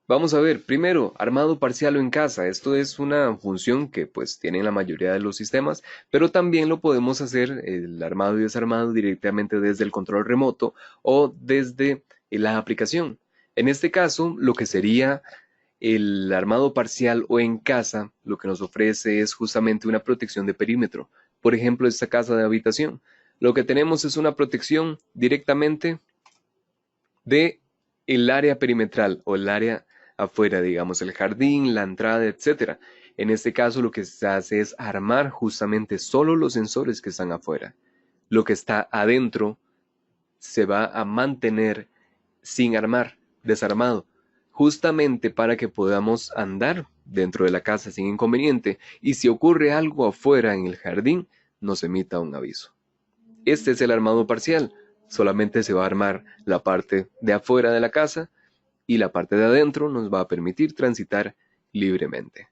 vamos a ver, primero, armado parcial o en casa. Esto es una función que pues tienen la mayoría de los sistemas, pero también lo podemos hacer el armado y desarmado directamente desde el control remoto o desde la aplicación. En este caso, lo que sería el armado parcial o en casa lo que nos ofrece es justamente una protección de perímetro. Por ejemplo, esta casa de habitación. Lo que tenemos es una protección directamente de el área perimetral o el área afuera, digamos, el jardín, la entrada, etcétera. En este caso lo que se hace es armar justamente solo los sensores que están afuera. Lo que está adentro se va a mantener sin armar, desarmado, justamente para que podamos andar dentro de la casa sin inconveniente y si ocurre algo afuera en el jardín, nos emita un aviso. Este es el armado parcial, solamente se va a armar la parte de afuera de la casa y la parte de adentro nos va a permitir transitar libremente.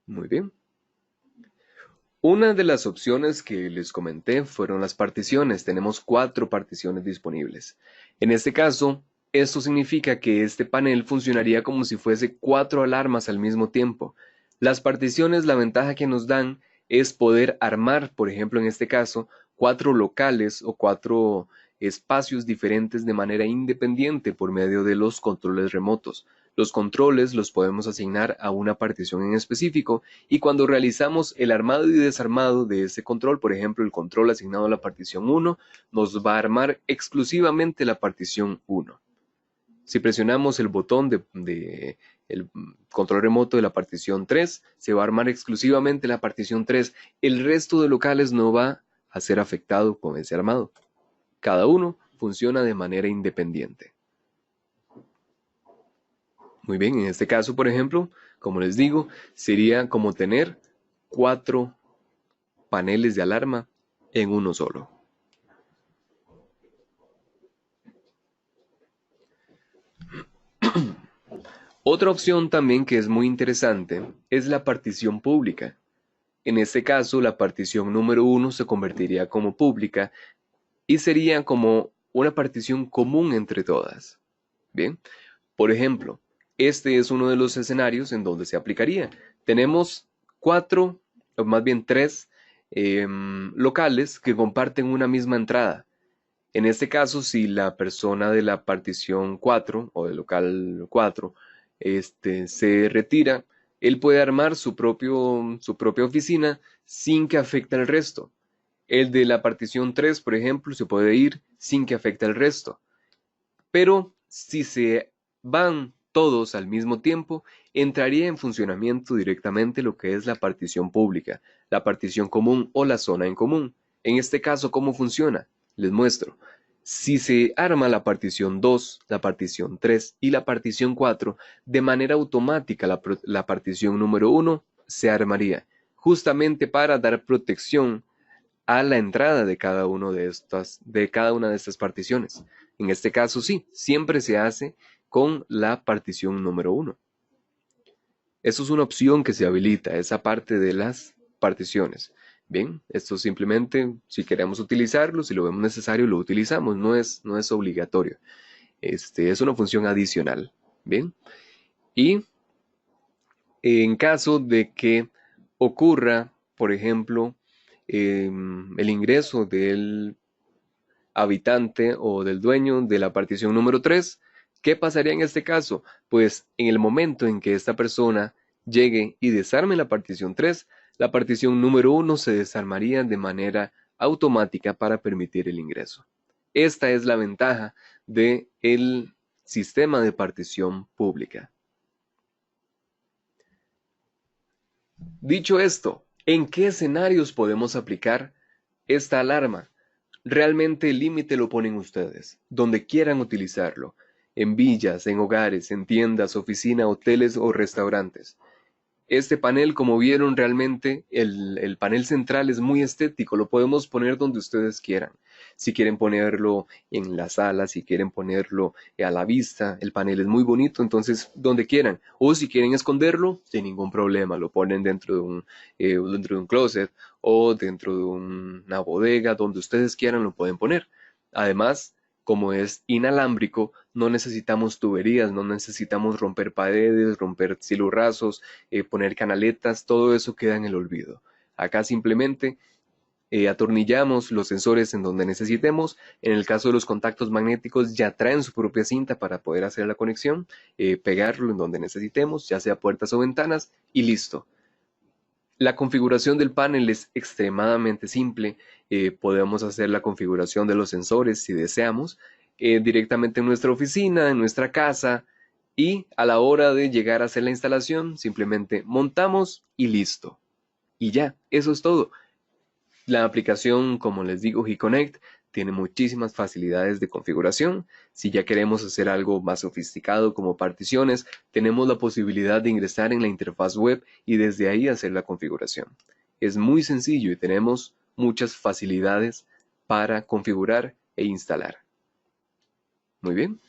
Muy bien. Una de las opciones que les comenté fueron las particiones. Tenemos 4 particiones disponibles. En este caso, esto significa que este panel funcionaría como si fuese 4 alarmas al mismo tiempo. Las particiones, la ventaja que nos dan es poder armar, por ejemplo, en este caso, 4 locales o 4 espacios diferentes de manera independiente por medio de los controles remotos. Los controles los podemos asignar a una partición en específico y cuando realizamos el armado y desarmado de ese control, por ejemplo, el control asignado a la partición 1, nos va a armar exclusivamente la partición 1. Si presionamos el botón de el control remoto de la partición 3, se va a armar exclusivamente la partición 3. El resto de locales no va a ser afectado con ese armado. Cada uno funciona de manera independiente. Muy bien, en este caso, por ejemplo, como les digo, sería como tener 4 paneles de alarma en uno solo. Otra opción también que es muy interesante es la partición pública. En este caso, la partición número 1 se convertiría como pública y sería como una partición común entre todas. Bien, por ejemplo, este es uno de los escenarios en donde se aplicaría. Tenemos 4, o más bien 3 locales que comparten una misma entrada. En este caso, si la persona de la partición 4 o del local 4 se retira, él puede armar su propia oficina sin que afecte al resto. El de la partición 3, por ejemplo, se puede ir sin que afecte al resto. Pero si se van todos al mismo tiempo, entraría en funcionamiento directamente lo que es la partición pública, la partición común o la zona en común. En este caso, ¿cómo funciona? Les muestro. Si se arma la partición 2, la partición 3 y la partición 4, de manera automática la partición número 1 se armaría, justamente para dar protección a la entrada de cada de cada una de estas particiones. En este caso sí, siempre se hace con la partición número 1. Eso es una opción que se habilita, esa parte de las particiones. Bien, esto simplemente, si queremos utilizarlo, si lo vemos necesario, lo utilizamos, no es obligatorio. Es una función adicional. Bien, y en caso de que ocurra, por ejemplo, el ingreso del habitante o del dueño de la partición número 3, ¿qué pasaría en este caso? Pues en el momento en que esta persona llegue y desarme la partición 3, la partición número 1 se desarmaría de manera automática para permitir el ingreso. Esta es la ventaja del sistema de partición pública. Dicho esto, ¿en qué escenarios podemos aplicar esta alarma? Realmente el límite lo ponen ustedes, donde quieran utilizarlo, en villas, en hogares, en tiendas, oficinas, hoteles o restaurantes. Este panel, como vieron, realmente el panel central es muy estético, lo podemos poner donde ustedes quieran. Si quieren ponerlo en la sala, si quieren ponerlo a la vista, el panel es muy bonito, entonces donde quieran. O si quieren esconderlo, sin ningún problema, lo ponen dentro de un closet o dentro de una bodega, donde ustedes quieran lo pueden poner. Además, como es inalámbrico, no necesitamos tuberías, no necesitamos romper paredes, romper cielos rasos, poner canaletas, todo eso queda en el olvido. Acá simplemente atornillamos los sensores en donde necesitemos. En el caso de los contactos magnéticos ya traen su propia cinta para poder hacer la conexión, pegarlo en donde necesitemos, ya sea puertas o ventanas, y listo. La configuración del panel es extremadamente simple. Podemos hacer la configuración de los sensores si deseamos directamente en nuestra oficina, en nuestra casa, y a la hora de llegar a hacer la instalación simplemente montamos y listo. Y ya, eso es todo. La aplicación, como les digo, G-Connect, tiene muchísimas facilidades de configuración. Si ya queremos hacer algo más sofisticado como particiones, tenemos la posibilidad de ingresar en la interfaz web y desde ahí hacer la configuración. Es muy sencillo y tenemos muchas facilidades para configurar e instalar. Muy bien.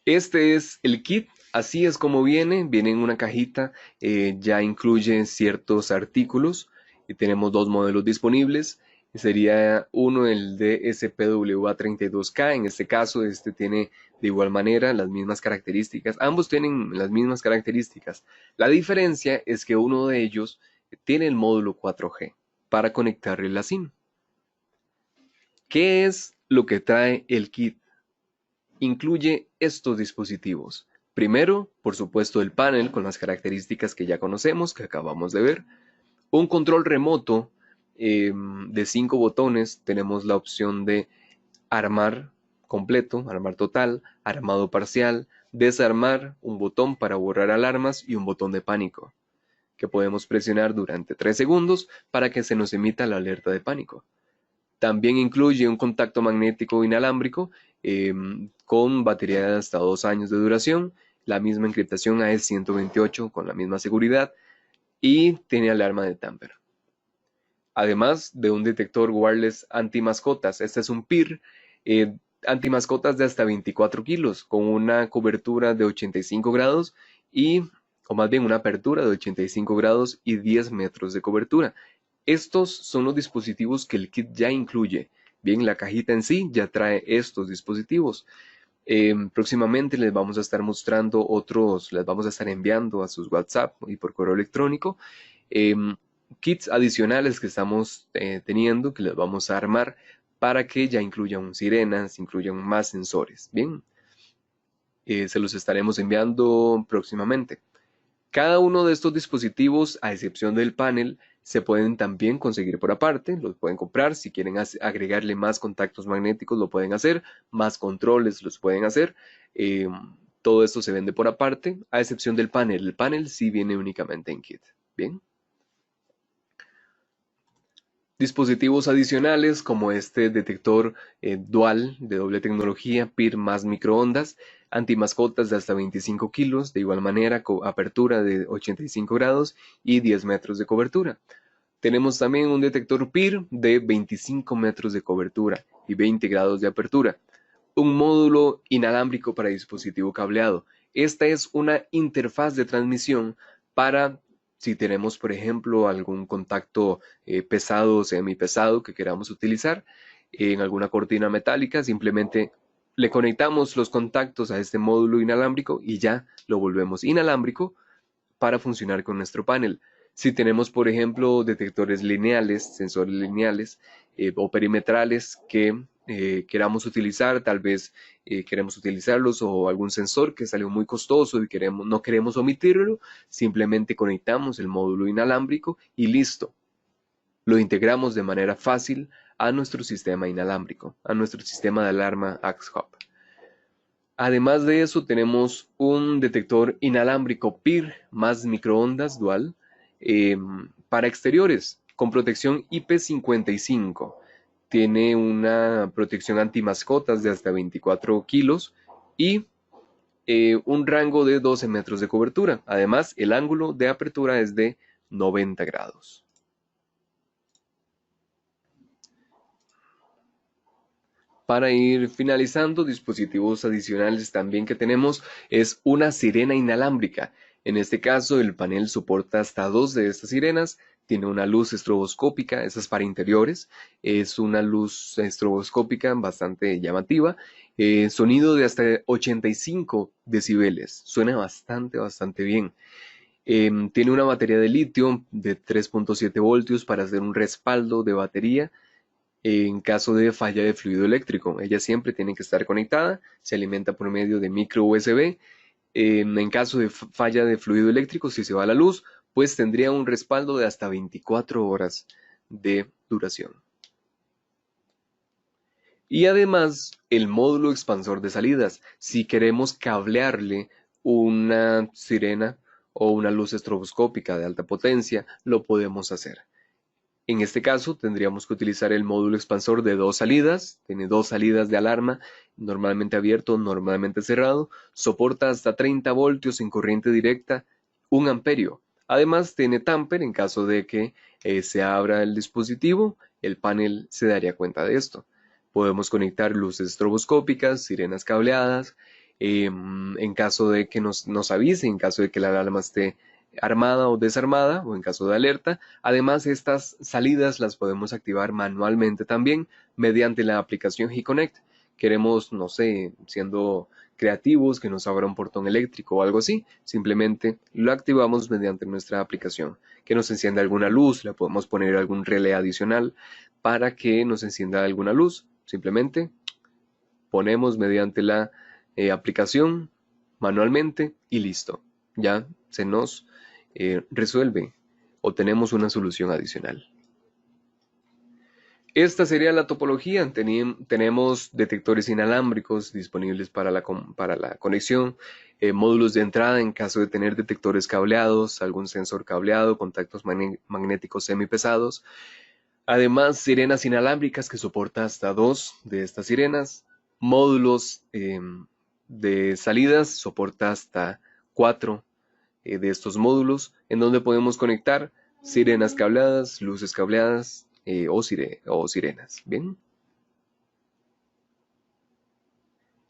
Este es el kit, así es como viene en una cajita, ya incluye ciertos artículos y tenemos dos modelos disponibles. Sería uno el DSPWA32K, en este caso este tiene de igual manera las mismas características, ambos tienen las mismas características. La diferencia es que uno de ellos tiene el módulo 4G para conectarle la SIM. ¿Qué es lo que trae el kit? Incluye estos dispositivos. Primero, por supuesto, el panel con las características que ya conocemos, que acabamos de ver. Un control remoto de 5 botones. Tenemos la opción de armar completo, armar total, armado parcial, desarmar, un botón para borrar alarmas y un botón de pánico, que podemos presionar durante 3 segundos para que se nos emita la alerta de pánico. También incluye un contacto magnético inalámbrico con batería de hasta 2 años de duración, la misma encriptación AES-128 con la misma seguridad y tiene alarma de tamper. Además de un detector wireless anti-mascotas. Este es un PIR anti-mascotas de hasta 24 kilos con una cobertura de 85 grados o más bien una apertura de 85 grados y 10 metros de cobertura. Estos son los dispositivos que el kit ya incluye. Bien, la cajita en sí ya trae estos dispositivos. Próximamente les vamos a estar mostrando otros, les vamos a estar enviando a sus WhatsApp y por correo electrónico kits adicionales que estamos teniendo, que les vamos a armar para que ya incluyan sirenas, incluyan más sensores. Bien, se los estaremos enviando próximamente. Cada uno de estos dispositivos, a excepción del panel, se pueden también conseguir por aparte, los pueden comprar, si quieren agregarle más contactos magnéticos lo pueden hacer, más controles los pueden hacer, todo esto se vende por aparte, a excepción del panel. El panel sí viene únicamente en kit. Bien. Dispositivos adicionales como este detector dual de doble tecnología, PIR más microondas, antimascotas de hasta 25 kilos, de igual manera apertura de 85 grados y 10 metros de cobertura. Tenemos también un detector PIR de 25 metros de cobertura y 20 grados de apertura. un módulo inalámbrico para dispositivo cableado. Esta es una interfaz de transmisión para si tenemos, por ejemplo, algún contacto pesado o semipesado que queramos utilizar en alguna cortina metálica, simplemente le conectamos los contactos a este módulo inalámbrico y ya lo volvemos inalámbrico para funcionar con nuestro panel. Si tenemos, por ejemplo, detectores lineales, sensores lineales o perimetrales que queramos utilizar, tal vez queremos utilizarlos o algún sensor que salió muy costoso y no queremos omitirlo, simplemente conectamos el módulo inalámbrico y listo. Lo integramos de manera fácil a nuestro sistema inalámbrico, a nuestro sistema de alarma AXHub. Además de eso, tenemos un detector inalámbrico PIR más microondas dual para exteriores con protección IP55. Tiene una protección anti-mascotas de hasta 24 kilos y un rango de 12 metros de cobertura. Además, el ángulo de apertura es de 90 grados. Para ir finalizando, dispositivos adicionales también que tenemos es una sirena inalámbrica. En este caso, el panel soporta hasta 2 de estas sirenas. Tiene una luz estroboscópica, esa es para interiores. Es una luz estroboscópica bastante llamativa. Sonido de hasta 85 decibeles. Suena bastante bien. Tiene una batería de litio de 3.7 voltios para hacer un respaldo de batería en caso de falla de fluido eléctrico. Ella siempre tiene que estar conectada, se alimenta por medio de micro USB. En caso de falla de fluido eléctrico, si se va la luz, pues tendría un respaldo de hasta 24 horas de duración. Y además, el módulo expansor de salidas. Si queremos cablearle una sirena o una luz estroboscópica de alta potencia, lo podemos hacer. En este caso tendríamos que utilizar el módulo expansor de 2 salidas, tiene 2 salidas de alarma, normalmente abierto, normalmente cerrado, soporta hasta 30 voltios en corriente directa, 1 amperio. Además tiene tamper en caso de que se abra el dispositivo, el panel se daría cuenta de esto. Podemos conectar luces estroboscópicas, sirenas cableadas, en caso de que nos avise, en caso de que la alarma esté armada o desarmada o en caso de alerta. Además, estas salidas las podemos activar manualmente también mediante la aplicación HeConnect. Queremos, no sé, siendo creativos, que nos abra un portón eléctrico o algo así, simplemente lo activamos mediante nuestra aplicación. Que nos encienda alguna luz, le podemos poner algún relé adicional para que nos encienda alguna luz. Simplemente ponemos mediante la aplicación manualmente y listo. Ya se nos resuelve o tenemos una solución adicional. Esta sería la topología. Tenemos detectores inalámbricos disponibles para la conexión, módulos de entrada en caso de tener detectores cableados, algún sensor cableado, contactos magnéticos semipesados. Además, sirenas inalámbricas que soporta hasta 2 de estas sirenas, módulos de salidas, soporta hasta 4 de estos módulos, en donde podemos conectar sirenas cableadas, luces cableadas o sirenas. Bien.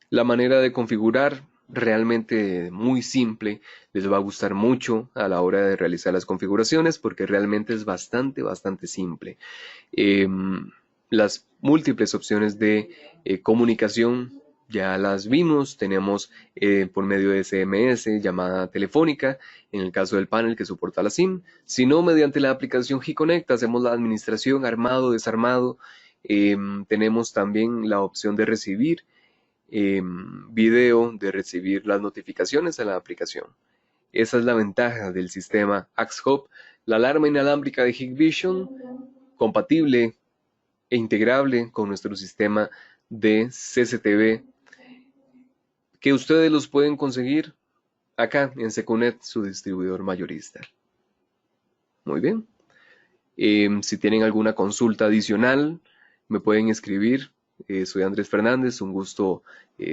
La manera de configurar realmente muy simple, les va a gustar mucho a la hora de realizar las configuraciones porque realmente es bastante simple. Las múltiples opciones de comunicación ya las vimos, tenemos por medio de SMS, llamada telefónica, en el caso del panel que soporta la SIM, si no mediante la aplicación HeConnect hacemos la administración armado, desarmado, tenemos también la opción de recibir video, de recibir las notificaciones a la aplicación. Esa es la ventaja del sistema AXHub, la alarma inalámbrica de Hikvision, compatible e integrable con nuestro sistema de CCTV, que ustedes los pueden conseguir acá en Secunet, su distribuidor mayorista. Muy bien. Si tienen alguna consulta adicional, me pueden escribir. Soy Andrés Fernández, un gusto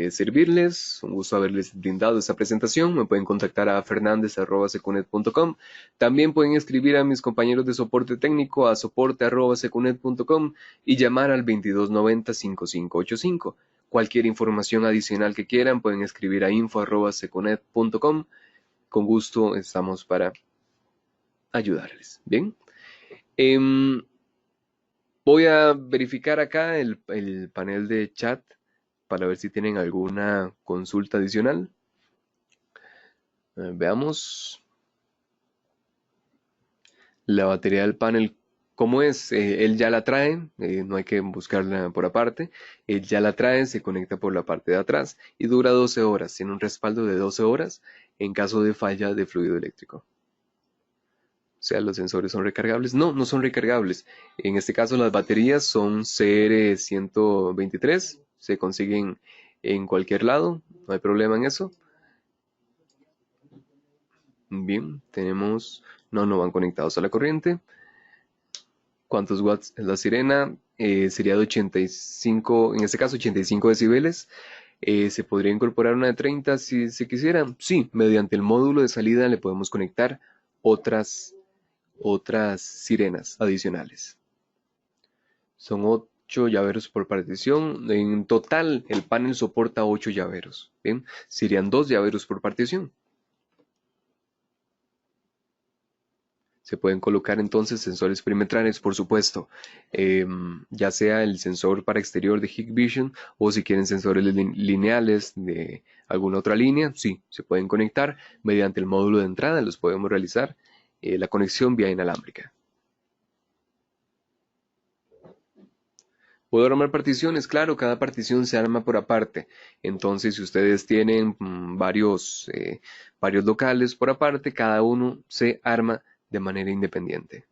servirles, un gusto haberles brindado esta presentación. Me pueden contactar a fernandez@secunet.com. También pueden escribir a mis compañeros de soporte técnico a soporte@secunet.com y llamar al 2290-5585. Cualquier información adicional que quieran pueden escribir a info@seconet.com. Con gusto estamos para ayudarles. Bien. Voy a verificar acá el panel de chat para ver si tienen alguna consulta adicional. Veamos. La batería del panel, ¿cómo es? Él ya la trae, no hay que buscarla por aparte. Él ya la trae, se conecta por la parte de atrás y dura 12 horas. Tiene un respaldo de 12 horas en caso de falla de fluido eléctrico. O sea, los sensores son recargables. No, no son recargables. En este caso las baterías son CR123. Se consiguen en cualquier lado. No hay problema en eso. Bien, tenemos... No van conectados a la corriente. ¿Cuántos watts es la sirena? Sería de 85, en este caso 85 decibeles. ¿Se podría incorporar una de 30 si se quisiera? Sí, mediante el módulo de salida le podemos conectar otras sirenas adicionales. Son 8 llaveros por partición. En total, el panel soporta 8 llaveros. Bien, serían 2 llaveros por partición. Se pueden colocar entonces sensores perimetrales, por supuesto, ya sea el sensor para exterior de Hikvision o si quieren sensores lineales de alguna otra línea, sí, se pueden conectar mediante el módulo de entrada, los podemos realizar la conexión vía inalámbrica. ¿Puedo armar particiones? Claro, cada partición se arma por aparte. Entonces, si ustedes tienen varios locales por aparte, cada uno se arma de manera independiente.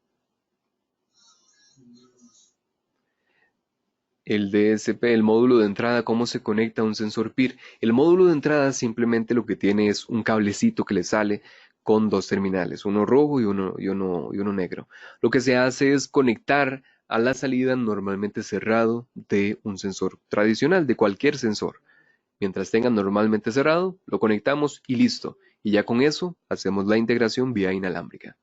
El DSP, el módulo de entrada, ¿cómo se conecta a un sensor PIR? El módulo de entrada simplemente lo que tiene es un cablecito que le sale con 2 terminales, uno rojo y uno negro. Lo que se hace es conectar a la salida normalmente cerrado de un sensor tradicional, de cualquier sensor. Mientras tenga normalmente cerrado, lo conectamos y listo. Y ya con eso hacemos la integración vía inalámbrica.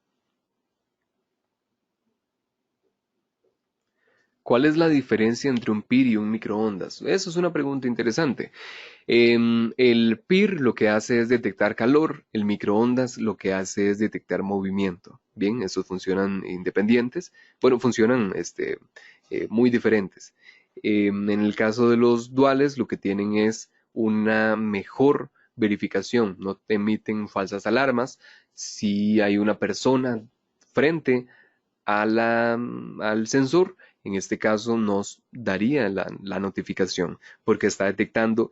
¿Cuál es la diferencia entre un PIR y un microondas? Eso es una pregunta interesante. El PIR lo que hace es detectar calor, el microondas lo que hace es detectar movimiento. Bien, estos funcionan independientes, bueno, funcionan muy diferentes. En el caso de los duales, lo que tienen es una mejor verificación, no te emiten falsas alarmas si hay una persona frente al sensor. En este caso nos daría la notificación porque está detectando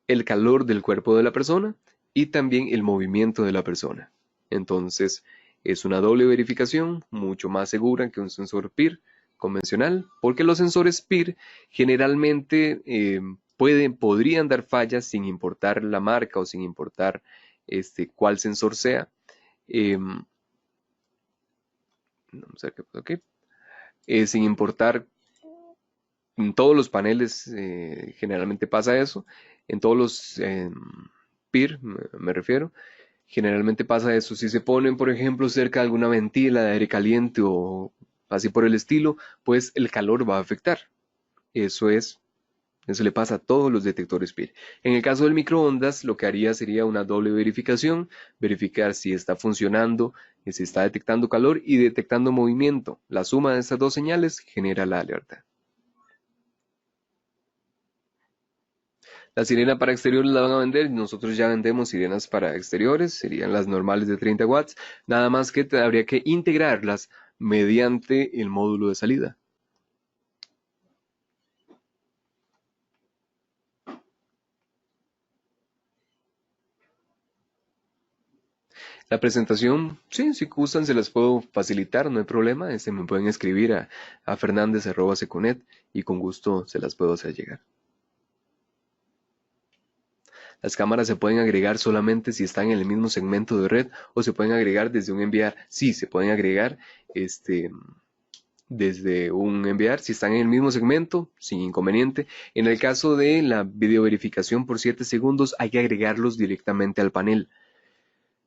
el calor del cuerpo de la persona y también el movimiento de la persona. Entonces es una doble verificación mucho más segura que un sensor PIR convencional, porque los sensores PIR generalmente podrían dar fallas sin importar la marca o sin importar cuál sensor sea. Vamos a ver qué pasa aquí. Sin importar, en todos los paneles generalmente pasa eso, en todos los PIR me refiero, generalmente pasa eso. Si se ponen, por ejemplo, cerca de alguna ventila de aire caliente o así por el estilo, pues el calor va a afectar. Eso le pasa a todos los detectores PIR. En el caso del microondas, lo que haría sería una doble verificación, verificar si está funcionando, si está detectando calor y detectando movimiento. La suma de estas dos señales genera la alerta. La sirena para exteriores la van a vender, nosotros ya vendemos sirenas para exteriores, serían las normales de 30 watts, nada más que habría que integrarlas mediante el módulo de salida. La presentación, sí, si gustan se las puedo facilitar, no hay problema. Me pueden escribir a fernandez@seconet y con gusto se las puedo hacer llegar. Las cámaras se pueden agregar solamente si están en el mismo segmento de red o se pueden agregar desde un enviar. Sí, se pueden agregar desde un enviar si están en el mismo segmento, sin inconveniente. En el caso de la videoverificación por 7 segundos hay que agregarlos directamente al panel.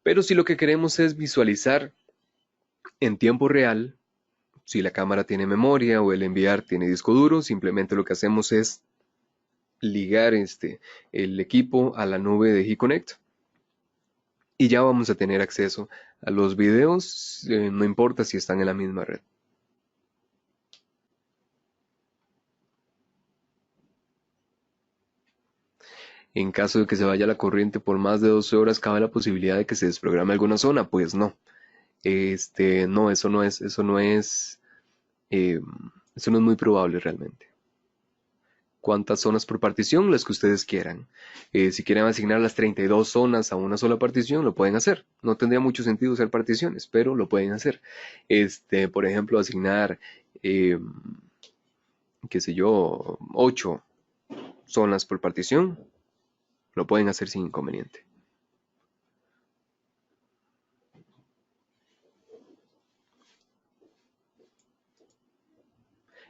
Pero si lo que queremos es visualizar en tiempo real, si la cámara tiene memoria o el enviar tiene disco duro, simplemente lo que hacemos es ligar el equipo a la nube de HeatConnect y ya vamos a tener acceso a los videos, no importa si están en la misma red. En caso de que se vaya la corriente por más de 12 horas, ¿cabe la posibilidad de que se desprograme alguna zona? Pues no. No, eh, eso no es muy probable realmente. ¿Cuántas zonas por partición? Las que ustedes quieran. Si quieren asignar las 32 zonas a una sola partición, lo pueden hacer. No tendría mucho sentido hacer particiones, pero lo pueden hacer. Por ejemplo, asignar, eh, qué sé yo, 8 zonas por partición, lo pueden hacer sin inconveniente.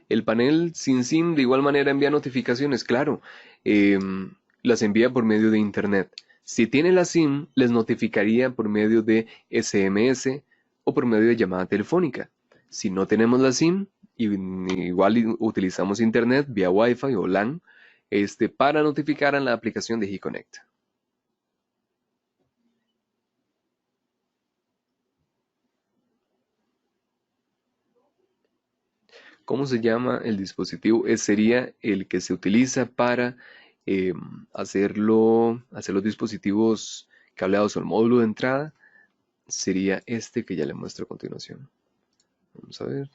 El panel sin SIM de igual manera envía notificaciones, claro, las envía por medio de Internet. Si tiene la SIM, les notificaría por medio de SMS o por medio de llamada telefónica. Si no tenemos la SIM, igual utilizamos Internet vía Wi-Fi o LAN, para notificar a la aplicación de HeatConnect. ¿Cómo se llama el dispositivo? Sería el que se utiliza para eh, hacer los dispositivos cableados al módulo de entrada. Sería este que ya le muestro a continuación. Vamos a ver.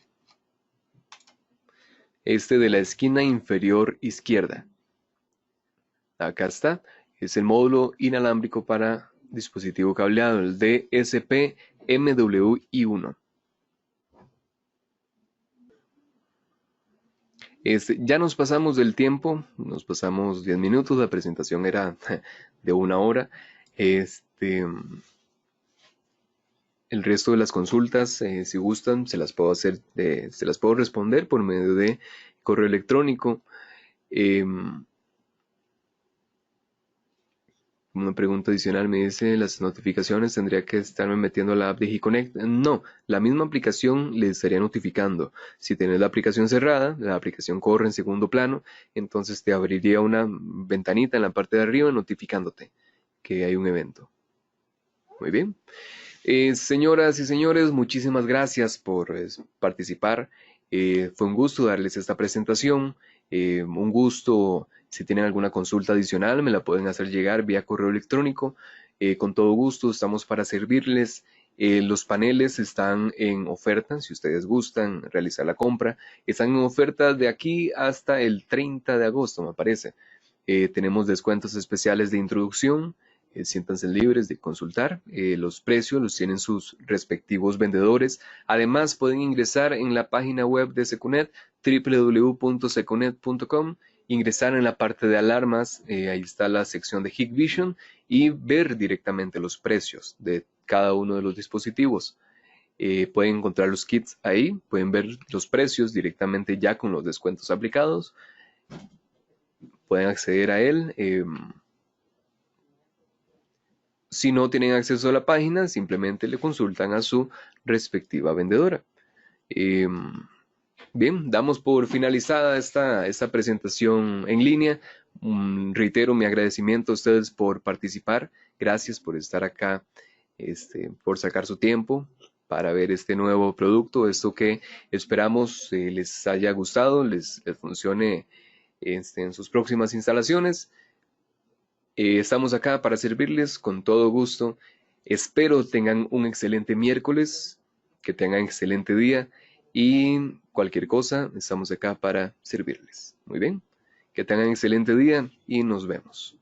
Este de la esquina inferior izquierda. Acá está. Es el módulo inalámbrico para dispositivo cableado, el DSP MWI1. Ya nos pasamos del tiempo, nos pasamos 10 minutos, la presentación era de 1 hora. El resto de las consultas, si gustan, se las puedo hacer, se las puedo responder por medio de correo electrónico. Una pregunta adicional me dice, ¿las notificaciones tendría que estarme metiendo a la app de HeatConnect? No, la misma aplicación le estaría notificando. Si tienes la aplicación cerrada, la aplicación corre en segundo plano, entonces te abriría una ventanita en la parte de arriba notificándote que hay un evento. Muy bien. Señoras y señores, muchísimas gracias por participar. Fue un gusto darles esta presentación. Un gusto, si tienen alguna consulta adicional, me la pueden hacer llegar vía correo electrónico. Con todo gusto, estamos para servirles. Los paneles están en oferta, si ustedes gustan realizar la compra. Están en oferta de aquí hasta el 30 de agosto, me parece. Tenemos descuentos especiales de introducción. Siéntanse libres de consultar. Los precios los tienen sus respectivos vendedores. Además, pueden ingresar en la página web de Secunet, www.secunet.com, ingresar en la parte de alarmas, ahí está la sección de Hikvision, y ver directamente los precios de cada uno de los dispositivos. Pueden encontrar los kits ahí, pueden ver los precios directamente ya con los descuentos aplicados. Pueden acceder a él. Si no tienen acceso a la página, simplemente le consultan a su respectiva vendedora. Bien, damos por finalizada esta presentación en línea. Reitero mi agradecimiento a ustedes por participar. Gracias por estar acá, por sacar su tiempo para ver este nuevo producto, esto que esperamos les haya gustado, les funcione en sus próximas instalaciones. Estamos acá para servirles con todo gusto. Espero tengan un excelente miércoles, que tengan excelente día y cualquier cosa, estamos acá para servirles. Muy bien, que tengan excelente día y nos vemos.